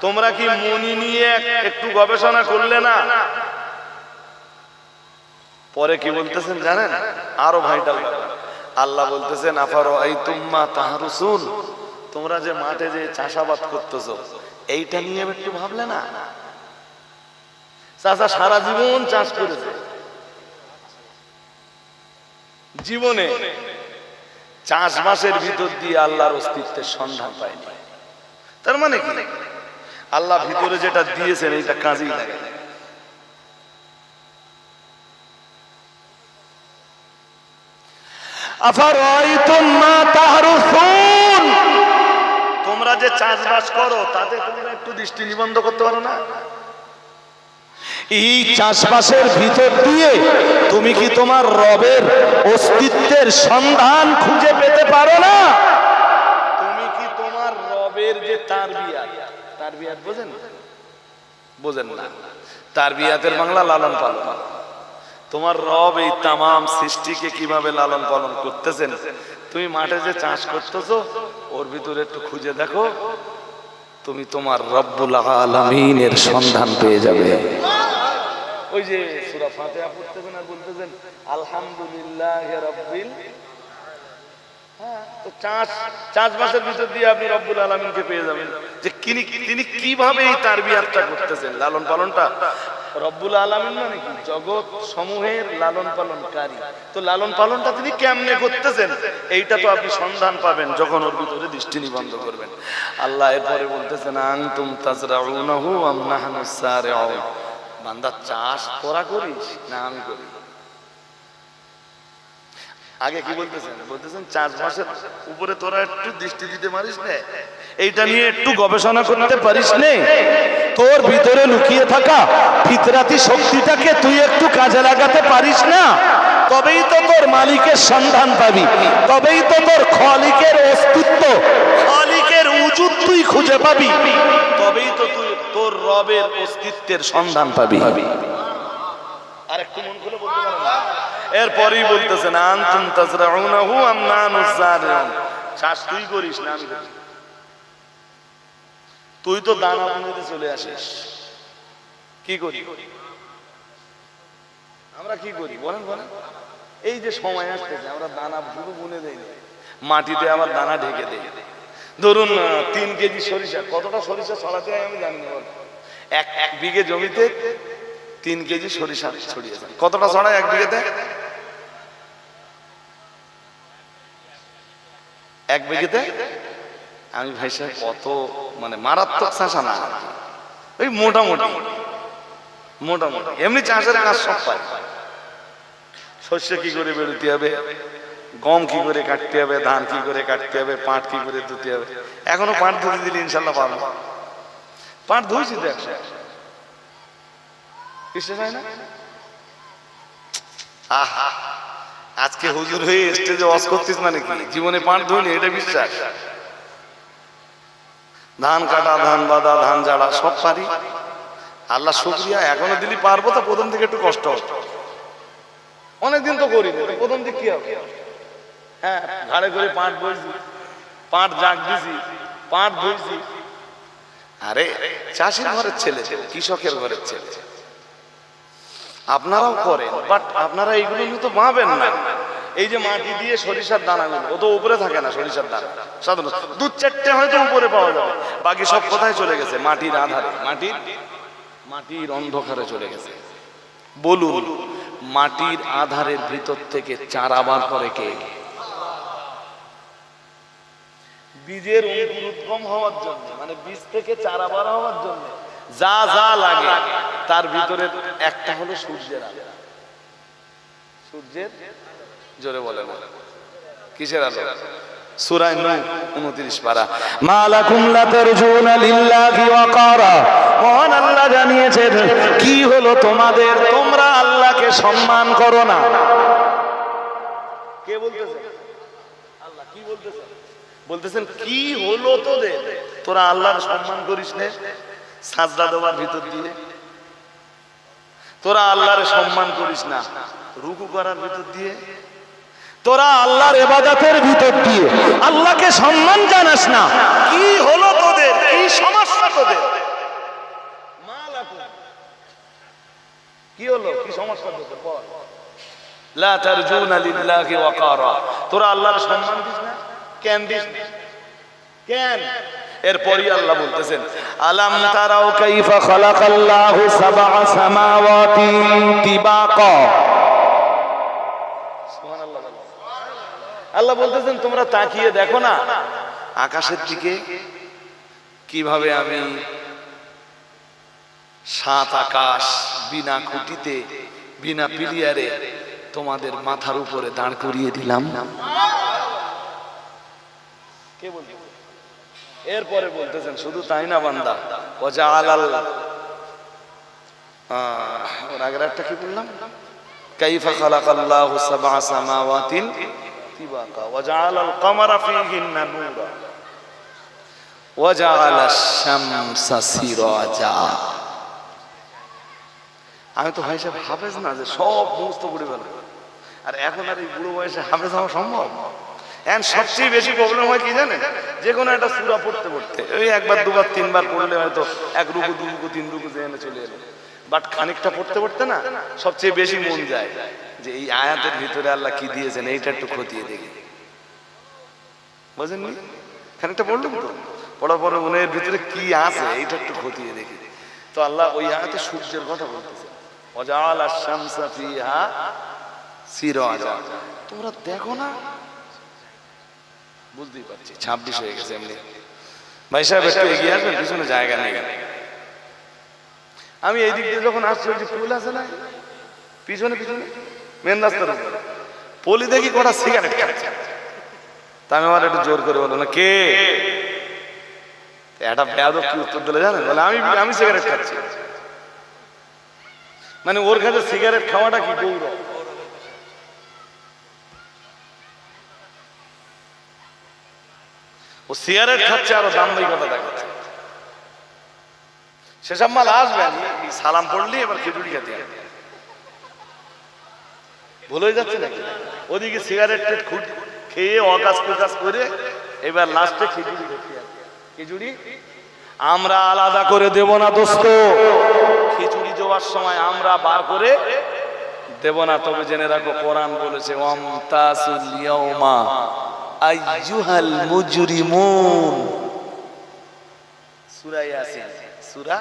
তোমরা কি মনি নিয়ে একটু গবেষণা করলে না? পরে কি বলতেছেন জানেন? আরো ভাইটাল আল্লাহ বলতেছেন আফারাআইতুম মা তাহরুসুন, তোমরা যে মাঠে যে চাষাবাদ করতেছো এইটা নিয়ে একটু ভাবলে না? চাষা সারা জীবন চাষ করেছে, জীবনে চাষবাসের ভিতর দিয়ে আল্লাহর অস্তিত্বের সন্ধান পায়নি। তার মানে কি? আল্লাহ ভিতরে যেটা দিয়েছেন এটা কাজেই লাগে। আফারাআইতুম মা তাহরুসুন, তোমরা যে চাষবাস করো তাতে তোমরা একটু দৃষ্টি নিবন্ধ করতে পারো না? এই চাষবাসের ভিতর দিয়ে তুমি কি তোমার রবের অস্তিত্বের সন্ধান খুঁজে পেতে পারো না? তুমি কি তোমার রবের যে তারবিয়াত বোঝেন? বোঝেন না? তারবিয়াতের বাংলা লালন পালন। তোমার রব এই তামাম সৃষ্টিকে কিভাবে লালন পালন করতেছেন, তুমি মাঠে যে চাষ করতেছো ওর ভিতরে একটু খুঁজে দেখো, তুমি তোমার রব্বুল আলামিনের সন্ধান পেয়ে যাবে। ওই যে সূরা ফাতিহা পড়তেছেন আর বলতেছেন আলহামদুলিল্লাহি রাব্বিল, তো চাষবাসের ভিতর দিয়ে আপনি রব্বুল আলামিনকে পেয়ে যাবেন, যে তিনি কিভাবে এই তারবিয়াতটা করতেছেন, লালন পালনটা। রব্বুল আলামিন মানে কি? জগৎ সমূহের লালন পালনকারী। তো লালন পালনটা তিনি কেমনে করতেছেন এইটা তো আপনি সন্ধান পাবেন যখন ওর ভিতরে দৃষ্টি নিবন্ধ করবেন। আল্লাহ এরপরে বলতেছেন আনতুম তাজরাউনাহু আম নাহনুস সারিউন, বান্দা চাষ তোরা করিস না আমি করি? আগে কি বলতেছেন? বলতেছেন চাষবাসের উপরে তোরা একটু দৃষ্টি দিতে পারিস না, এইটা নিয়ে একটু গবেষণা করতে পারিস না, তোর ভিতরে লুকিয়ে থাকা ফিতরাতি শক্তিটাকে তুই একটু কাজে লাগাতে পারিস না, তবেই তো তোর মালিকের সন্ধান পাবি, তবেই তো তোর খালিকের অস্তিত্ব, খালিকের উজুদ তুই খুঁজে পাবি, তবেই তো তুই তোর রবের অস্তিত্বের সন্ধান পাবি। আর একটু মন খুলে বলতে পারেন না? এরপরই বলতেছেন আনতুম তাজরাউনাহু আম নাহনুস যারিউন, চাষ তুই করিস না আমি করি? তুই তো দানা বুনতে চলে আসিস, কি করি আমরা? কি করি বলেন বলেন? এই যে সময় আসতেছে আমরা দানা শুধু বুনে দেই না, মাটিতে আবার দানা ঢেকে দেই। ধরুন 3 কেজি সরিষা, কতটা সরিষা ছড়াতে হয় আমি জানি না, এক বিঘে জমিতে 3 কেজি সরিষা ছড়িয়েছেন, কতটা ছড়ায় 1 বিঘেতে? 1 বিঘেতে আমি ভাই সাহেব কত, মানে মারাত্মক চাষা না, ওই মোটামুটি এমনি চাষের কাজ সব পাই। শস্য কি করে বেরোতে হবে, গম কি করে কাটতে হবে, ধান কি করে কাটতে হবে, পাট কি করে ধুতে হবে। এখনো পাট ধুতে দিলে ইনশাল্লাহ পাবো, পাট ধুইছি তো 100 কিসে যায় না। আহা, আজকে হুজুর হয়ে স্টেজে ওয়াজ করতিস মানে কি জীবনে পাট ধুইনি এটা বিশ্বাস? ধান কাটা, ধান বাঁধা, ধান ঝাড়া সব পারি, আল্লাহ শুকরিয়া। এখনো দিলি পারবো, তো প্রথম থেকে একটু কষ্ট হতো, অনেকদিন তো করিনি, প্রথম দিক কি হবে? হ্যাঁ, ঘাড়ে করে পাট বইছি, পাট জাগ দিছি, পাট ধুইছি। আরে চাষির ঘরের ছেলে, কৃষকের ঘরের ছেলে, আপনারাও করেন, বাট আপনারা এইগুলো নিয়ে তো ভাবেন না। এই যে মাটি দিয়ে সরিষার দানাগুলো, ও তো উপরে থাকে না, সরিষার দানা সাধারণত 2-4টে হয়তো উপরে পাওয়া যাবে, বাকি সব কোথায় চলে গেছে? মাটির আধারে, মাটির অন্ধকারে চলে গেছে। বলুন, মাটির আধারের ভিতর থেকে চারা বার করে কে? বীজের অঙ্কুরোদ্গম হওয়ার জন্য, মানে বীজ থেকে চারা বার হওয়ার জন্য যা যা লাগে তার ভিতরে একটা হলো সূর্যের আলো। সূর্যের, জোরে বলেন কিসের আলো? সূরা নূহ 29 পারা। মালাকুম লা তারজুনা লিল্লাহি ওয়াকারা, মহান আল্লাহ জানিয়েছেন কি হলো তোমাদের, তোমরা আল্লাহকে সম্মান করো না। কে বলতেছে? আল্লাহ। কি বলতেছেন? বলতেছেন কি হলো তোদের, তোরা আল্লাহর সম্মান করিস না সাজদা দেওয়ার ভিতর দিয়ে, তোরা আল্লাহর সম্মান করিস না রুকু করার ভিতর দিয়ে, তোরা আল্লাহর ইবাদতের ভিতর দিয়ে আল্লাহকে সম্মান জানাস না। কি হলো তোদের, কি সমস্যা তোদের? কি হলো, কি সমস্যা তোদের বল? লা তারজুনা লিল্লাহি ওয়াকারা, তোরা আল্লাহর সম্মান দিস না কেন? দিস না কেন? এরপরই আল্লাহ বলতেছেন আলাম তারাও কাইফা খালাকাল্লাহু সাবআ সামাওয়াতি তিবাকা। সুবহানাল্লাহ। আল্লাহ বলতেছেন তোমরা তাকিয়ে দেখো না আকাশের দিকে, কিভাবে আমি 7 আকাশ বিনা খুঁটিতে, বিনা পিলিয়ারে তোমাদের মাথার উপরে দাঁড় করিয়ে দিলাম। কে বলছে? এরপরে বলতেছেন শুধু তাই না বান্দা, ওর আগের একটা কি বললাম, কাইফা খালাকাল্লাহু সাবআ সামাওয়াতিন তিবাকা ওয়া জাআলাল কামারা ফীহিন্না নূরা ওয়া জাআলাশ শামসা সিরাজা। আমি তো ভাই সাহেব হাফেজ না যে সব মুখস্থ পড়ে ফেলবো, আর এখন আর এই বুড়ো বয়সে হাফেজ হওয়া সম্ভব? এখন সবচেয়ে বেশি প্রবলেম হয় কি জানেন, যে কোনো একটা সূরা পড়তে পড়তে ওই একবার দুবার তিনবার পড়লে হয়তো এক রুকু দু রুকু তিন রুকু জেনে চলে এলো, বাট খানিকটা পড়তে পড়তে না সবচেয়ে বেশি মন যায় যে এই আয়াতের ভিতরে আল্লাহ কি দিয়েছেন এইটা একটু খতিয়ে দেখি, বুঝেননি? খানিকটা পড়লাম তো, পড়ার পরে মনের ভিতরে কি আছে এইটা একটু খতিয়ে দেখি। তো আল্লাহ ওই আয়াতে সূর্যের কথা বলতেছে, ওয়াজাআলাশ শামসা ফিহা সিরাজা। তোমরা দেখো না, বুঝতেই পারছি 26 হয়ে গেছে এমনি। ভাই সাহেব একটু এগিয়ে আসবেন, পিছনে জায়গা নেই। আমি এই দিক দিয়ে যখন আসছি ওই যে পুল আছে না পিছনে পিছনে মেন রাস্তার উপরে, পলি দেখি কটা সিগারেট খাচ্ছে। তা আমি আমার একটু জোর করে বলো না কে, এটা বেয়াদব কি উত্তর দিলে জানেন, বলে আমি সিগারেট খাচ্ছি। মানে ওর কাছে সিগারেট খাওয়াটা কি গৌরব। ও সিগারেট খাচ্ছে আরো দাম্ভিকতা দেখাচ্ছে। সেসব মাল আসবেন সালাম পড়লি এবার খিচুড়ি খেতে ভুল হয়ে যাচ্ছে নাকি, ওদিকে সিগারেট খেয়ে অকাজ কুকাজ করে এবার লাস্টে খিচুড়ি খেতে। খিচুড়ি আমরা আলাদা করে দেব না দোস্ত, খিচুড়ি দেওয়ার সময় আমরা বার করে দেব না। তবে জেনে রাখো কোরআন বলেছে ওয়ামতাসুল ইয়াউমা আইয়ুহাল মুজরিমুন, সূরা ইয়াসিন সূরা।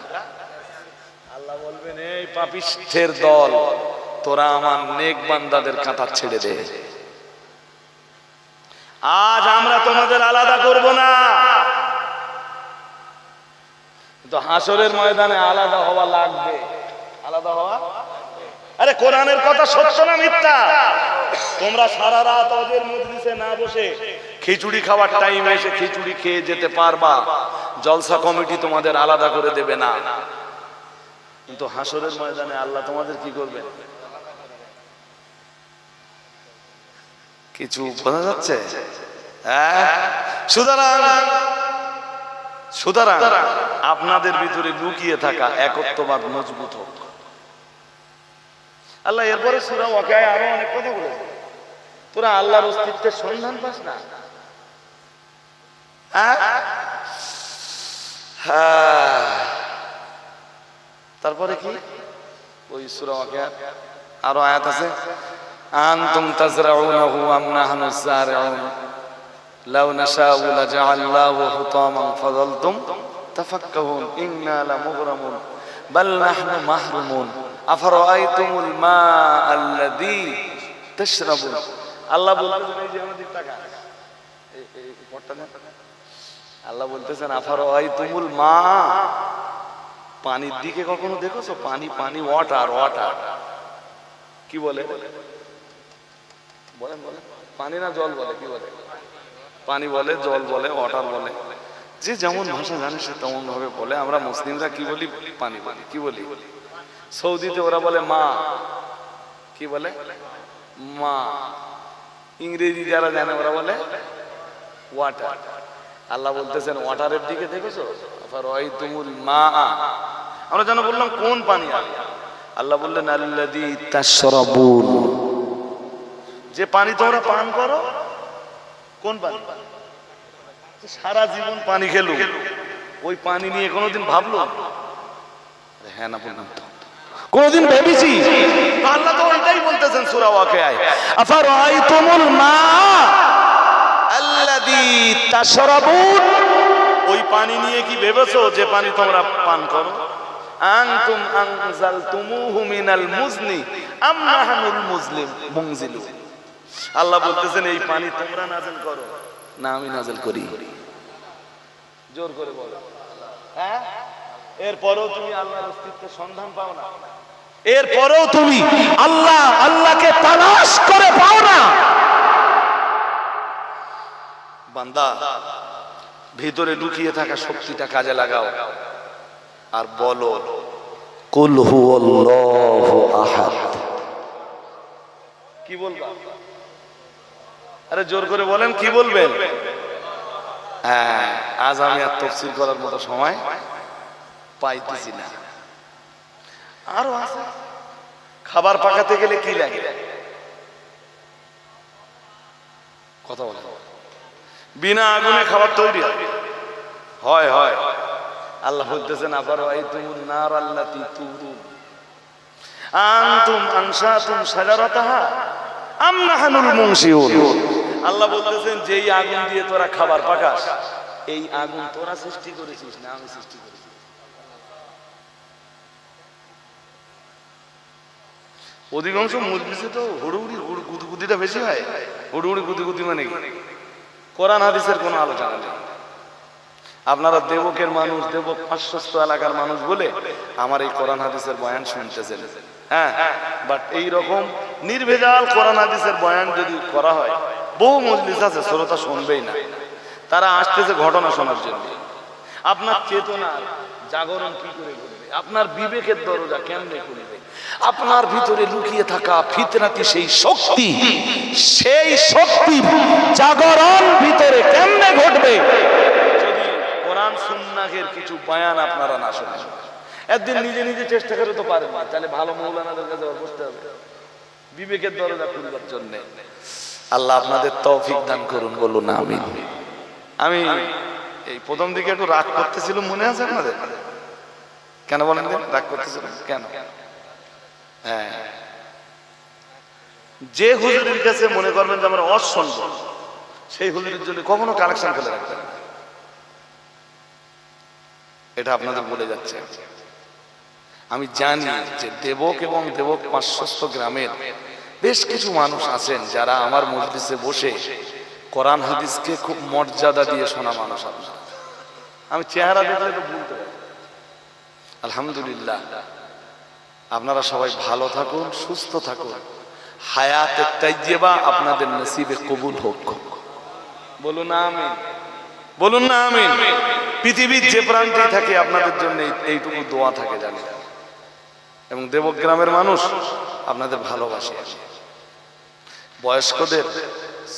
আল্লাহ বলবেন এই পাপিষ্ঠের দল, তোরা আমার নেক বান্দাদের কাঁটা ছেড়ে দে, আজ আমরা তোমাদের আলাদা করব না। তো হাসরের ময়দানে আলাদা হওয়া লাগবে, আলাদা হওয়া। আরে কোরআনের কথা সত্য না মিথ্যা? তোমরা সারা রাত ওদের মজলিসে না বসে খিচুড়ি খাওয়ার টাইমে এসে খিচুড়ি খেয়ে যেতে পারবা, জলসা কমিটি তোমাদের আলাদা করে দেবে না। কিন্তু হাসরের ময়দানে আল্লাহ তোমাদের কি করবে কিছু বোঝা যাচ্ছে? হ্যাঁ, সুতরাং আপনাদের ভিতরে লুকিয়ে থাকা একত্ববাদ মজবুত হোক। আল্লাহ এরপরে সূরা ওয়াকিয়ায় আরো অনেক কথা বলেছে, তোরা আল্লাহর অস্তিত্বের সন্ধান পাস না। তারপরে কি ওই সূরা ওয়াকিয়া আরো আয়াত আছে, আনতুম তাজরাউনাহু আম নাহনুজ যারিউন লাউ নাশাউ লাজআলনাহু হুতামান ফাযালতুম তাফাক্কাহুন ইন্না লামুগরামুন বাল নাহনু মাহরুমুন আফারাআইতুমুল মাআল্লাযী তাশরাবুন। আল্লাহ বলতেছেন এই যে আমাদের টাকা এই পটটা না, আল্লাহ বলতেছেন আফারাআইতুমুল মা, পানির দিকে কখনো দেখেছো? পানি পানি ওয়াটার ওয়াটার কি বলে বলেন বলেন, পানি না জল বলে, কি বলে? পানি বলে, জল বলে, ওয়াটার বলে, যে যেমন ভাষা জানে সে তেমন ভাবে বলে। আমরা মুসলিমরা কি বলি? পানি পানি কি বলি? সৌদিতে ওরা বলে মা, কি বলে? মা। ইংরেজি যারা জানে ওরা বলে ওয়াটার। আল্লাহ বলতেছেন ওয়াটারের দিকে দেখেছো? আফারাআইতুমুল মা, আমরা যেন বললাম কোন পানি? আল্লাহ বললেন আল্লাযী তাশরাবুন, যে পানি তোমরা পান করো। কোন পানি? সারা জীবন পানি খেলো, ওই পানি নিয়ে কোনোদিন ভাবলো? হ্যাঁ না বললাম তো, কোনদিন ভেবেছি? আল্লাহ তো ওইটাই বলতেছেন সূরা ওয়াকিয়ায়, আফারাআইতুমুল মা আল্লাযী তাশরাবুন, ওই পানি নিয়ে কি ভেবেছো যে পানি তোমরা পান করো? আনতুম আনজালতুমুহু মিনাল মুজনি আম নাহনুল মুনজিলুন। আল্লাহ বলতেছেন এই পানি তোমরা নাযিল করো না আমি নাযিল করি। জোর করে বলো। হ্যাঁ, এরপরেও তুমি আল্লাহর অস্তিত্বের সন্ধান পাও না, এরপরেও তুমি আল্লাহকে তালাশ করে পাও না। বান্দা, ভিতরে লুকিয়ে থাকা শক্তিটা কাজে লাগাও আর বলো কুল হুয়াল্লাহু আহাদ। কি বলবা? আরে জোর করে বলেন, কি বলবেন? হ্যাঁ, আজ আমি আর তাফসীর করার মতো সময় পাইতেছি না। আরো আছে। খাবার পাকাতে গেলে কি লাগে? কথা বলেন। বিনা আগুনে খাবার তৈরি হয়? হয়। আল্লাহ বলতেছেন, আফারাআইতুমুন নার আল্লাতী তুরুন আনতুম আনশাতুম শাজারাতাহা আম নাহনুল মুনশিউন। আল্লাহ বলতেছেন, যেই আগুন দিয়ে তোরা খাবার পাকাস, এই আগুন তোরা সৃষ্টি করেছিস না আমি সৃষ্টি করেছি? অধিকাংশ মজলিসে তো হুড়ুহুড়ি গুদগুদিটা বেশি হয়। হুড়ুহুড়ি গুদগুদি মানে কি? কোরআন হাদিসের কোনো আলোচনা নেই। আপনারা দেবকের মানুষ, দেবক পার্শ্বস্থ এলাকার মানুষ বলে আমার এই কোরআন হাদিসের বয়ান শুনতেছেন। হ্যাঁ, বাট এই রকম নির্ভেজাল কোরআন হাদিসের বয়ান যদি করা হয়, বহু মজলিস আছে শ্রোতা শুনবেই না। তারা আসতেছে ঘটনা শোনার জন্য। আপনার চেতনার জাগরণ কি করে করবে? আপনার বিবেকের দরজা কেমনে খুলবে? আপনার ভিতরে লুকিয়ে থাকা ফিতনাতি সেই শক্তি জাগরণ ভিতরে কেমনে ঘটবে যদি কোরআন সুন্নাহের কিছু বয়ান আপনারা না শোনেন? একদিন নিজে নিজে চেষ্টা করে তো পারেন না, তাহলে ভালো মৌলানাদের কাছে বসতে হবে বিবেকের দরজা খুলবার জন্য। আল্লাহ আপনাদের তৌফিক দান করুন, বলুন আমিন। আমি এই প্রথম দিকে একটু রাগ করতেছিলাম, মনে আছে আপনাদের? কেন বলেন? রাগ করতেছিলাম কেন? হ্যাঁ, যে হুজুরের কাছে মনে করবেন যে আমরা অশুনব, সেই হুজুরের জন্য কখনো কালেকশন ফেলে রাখবেন না। এটা আপনাদের বলে যাচ্ছে। আমি জানি যে দেবক এবং দেবক পার্শ্বস্থ গ্রামের বেশ কিছু মানুষ আছেন যারা আমার মজলিসে বসে কোরআন হাদিসকে খুব মর্যাদা দিয়ে শোনা মানুষ। আমি চেহারা দেখলে তো বলতে পারি। আলহামদুলিল্লাহ, আপনারা সবাই ভালো থাকুন, সুস্থ থাকুন, হায়াতে তাইয়্যিবা আপনাদের নসিবে কবুল হোক। বলুন আমিন, বলুন না আমিন। পৃথিবীর যে প্রান্তেই থাকে আপনাদের জন্য এইটুকু দোয়া থাকে জানি। এবং দেবগ্রামের মানুষ আপনাদের ভালোবাসে। বয়স্কদের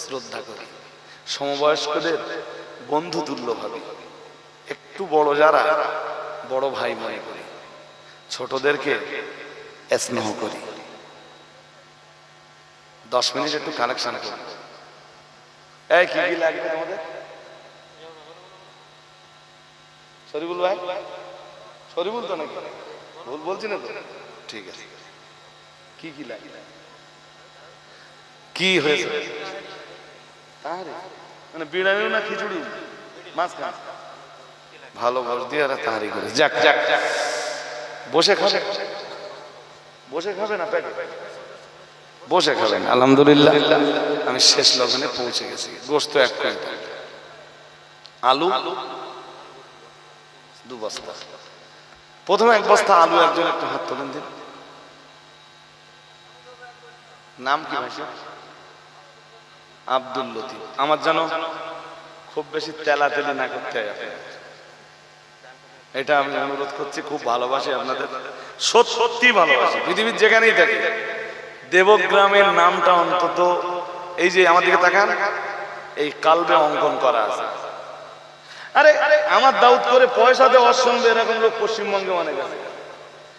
শ্রদ্ধা করি, সমবয়স্কদের বন্ধু তুল্য ভাবি, একটু বড় যারা বড় ভাই মনে করি, ছোটদেরকে স্নেহ করি। 10 মিনিট একটু কানেকশন করি। এই কি কি লাগবে তোমাদের? শরীফুল ভাই, শরীফুল তো নাকি? ভুল বলছি না তো? ঠিক আছে। কি কি লাগবে? কি হয়েছে? মানে বিরিয়ানি না খিচুড়ি? মাছ খান ভালো বস দিয়ে আর তাহারি করে। যাক যাক, বসে খাবে, বসে খাবে না প্যাকে বসে খাবেন। আলহামদুলিল্লাহ, আমি শেষ লগ্নে পৌঁছে গেছি। গোশত 1 কুইন্টাল, আলু 2 বস্তা। প্রথমে 1 বস্তা আলু, একজন একটু হাত তোলেন দিন। নাম কি ভাই? আব্দুল লতিফ। আমার যেন খুব বেশি তেলাতেলি না করতে হয় আপনাদের, এটা আমি অনুরোধ করছি। খুব ভালোবাসি আপনাদের, সত্যি ভালোবাসি। পৃথিবীর যেখানেই থাকি দেবগ্রামের নামটা অন্তত এই যে আমার দিকে তাকান, এই কালবে অঙ্কন করা আছে। আরে আমার দাউদ করে পয়সা দেওয়া শুনবে এরকম লোক পশ্চিমবঙ্গে অনেক আছে,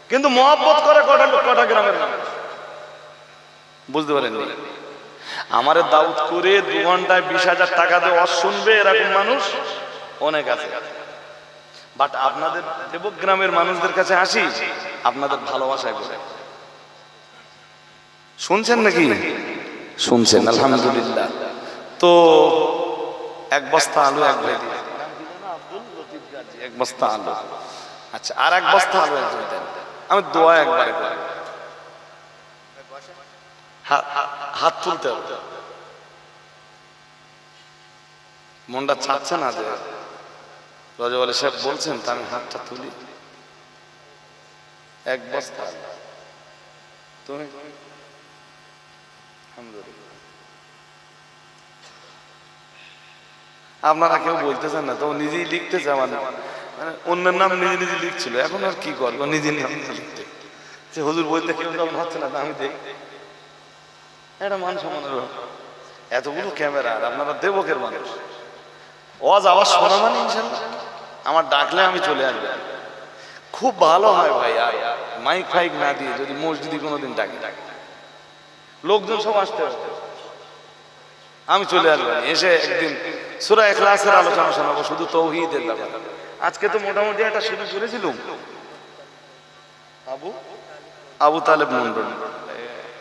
কিন্তু মহব্বত করে কটা গ্রামের মানুষ বুঝতে পারেননি? আমারে দাউদ করে 2 ঘন্টায় 20,000 টাকা দেওয়া শুনবে এরকম মানুষ অনেক আছে। বাট আপনাদের দেবগ্রামের মানুষদের কাছে আসি, আপনাদের ভালোবাসায় বলে। শুনছেন নাকি? শুনছেন, আলহামদুলিল্লাহ। তো 1 বস্তা আলু, 1 ভাই দিয়ে 1 বস্তা আলু। আচ্ছা, আর 1 বস্তা আলু একজন দেন। আমি দোয়া একবারে করি, হাত তুলতে হবে। মনটা চাচ্ছে না যে রজব আলী সাহেব বলছেন, তা আমি হাতটা তুলি। 1 বস্তা তুমি আপনারা কেউ বলতেছেন না তো, নিজেই লিখতেছে। আমার মানে অন্যের নাম নিজে নিজে লিখছিল, এখন আর কি করবো নিজের নাম লিখতে, যে হুজুর বলতে কেউ তখন হচ্ছে না, আমি দেই এটা মান সম্মানের ব্যাপার। এতগুলো ক্যামেরা আর আপনারা দেবকের মানুষ, ওয়াজ আওয়াজ শোনা মানে ইনশাল্লাহ আমার ডাকলে আমি চলে আসবো। খুব ভালো হয় ভাই, আর মাইক ফাইক না দিয়ে যদি মসজিদে কোনোদিন ডাকে, লোকজন সব আসতে হবে, আমি চলে আসবো, এসে একদিন সূরা ইখলাসের আলোচনা শোনাবো, শুধু তাওহীদের ব্যাপার। আজকে তো মোটামুটি একটা শুরু করেছিলাম, আবু তালেব মন্ডল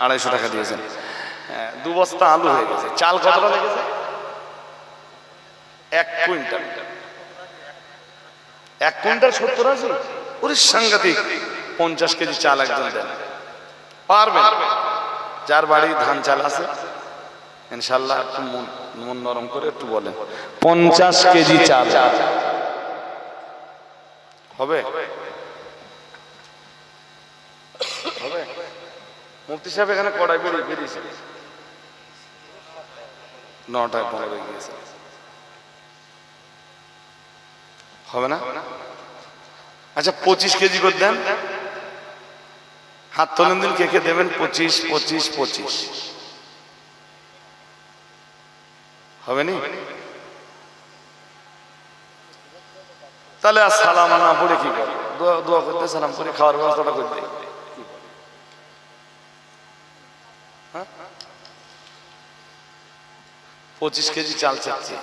250 টাকা দিয়েছেন, 2 বস্তা আলু হয়ে গেছে। চাল কতটা লেগেছে? 1 কুইন্টাল। 1 কুইন্টাল 70 আছে, ওরে সাংঘাতিক। 50 কেজি চাল একজন দেন, পারবেন? যার বাড়ি ধান চাল আছে ইনশাল্লাহ একটু মন নরম করে একটু বলেন 50 কেজি চাল হবে? হবে? মুফতি সাহেব এখানে কড়াই বেরিয়েছে 9টায় 15 গিয়েছে, হবে না? আচ্ছা 25 কেজি করে দেন, হাত তোলেন দিন কে কে দেবেন? 25 25 25 হবে নি? তাহলে আর সালাম না পড়ে কি করে? দোয়া করতে, সালাম করে খাওয়ার ব্যবস্থাটা করতে। 25 কেজি চাল চাচ্ছি,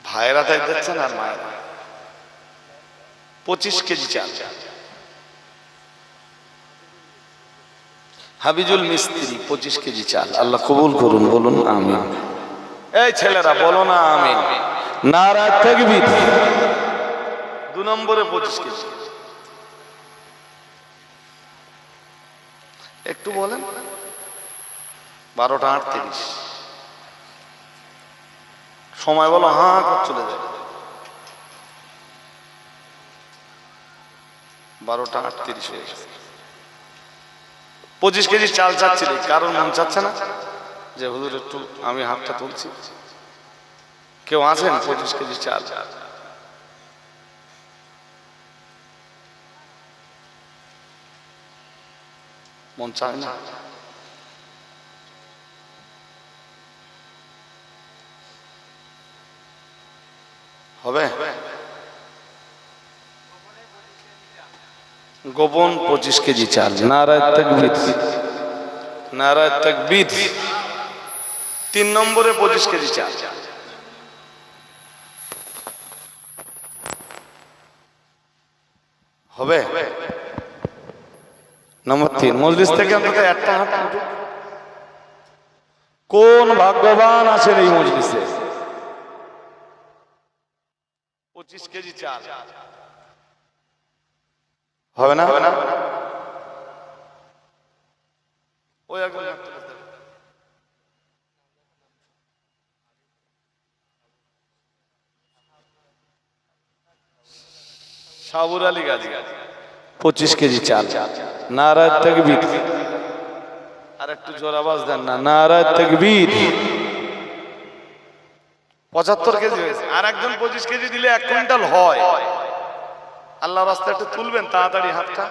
ভাইয়েরা তাই দিচ্ছেন আর মায়েরা। 25 কেজি চাল। হাবিজুল মিস্ত্রি 25 কেজি চাল, আল্লাহ কবুল করুন, বলুন আমিন। এই ছেলেরা বলো না আমিন। নারা তাকবীর। 2 নম্বরে 25 কেজি, একটু বলেন। 12টা 38 সময় বলো, হ্যাঁ করে চলে যায়। 12টা 38 হয়ে গেছে। 25 কেজি চাল চাচ্ছিল, কারণ মন চাচ্ছে না যে হুজুর একটু আমি হাতটা তুলছি? কেউ আছেন 25 কেজি চাল? মন চায় না? হবে? গোপন 25 কেজি চাল। নারায়ে তাকবীর, নারায়ে তাকবীর। 3 নম্বরে 25 কেজি চাল হবে? নম্বর 3, মজলিস থেকে অন্তত একটা হাত উঠুক। কোন ভাগ্যবান আছেন এই মজলিসে? 25 কেজি চাল হবে না? ওই একজন সাবুর আলী গাজী 25 কেজি চাল। নারায়ে তাকবীর। আর একটু জোর আওয়াজ দেন না, নারায়ে তাকবীর। 75 কেজি হয়েছে। আর একজন 25 কেজি দিলে 1 কুইন্টাল হয়। আল্লাহর রাস্তায় একটু তুলবেন তাড়াতাড়ি হাতটা।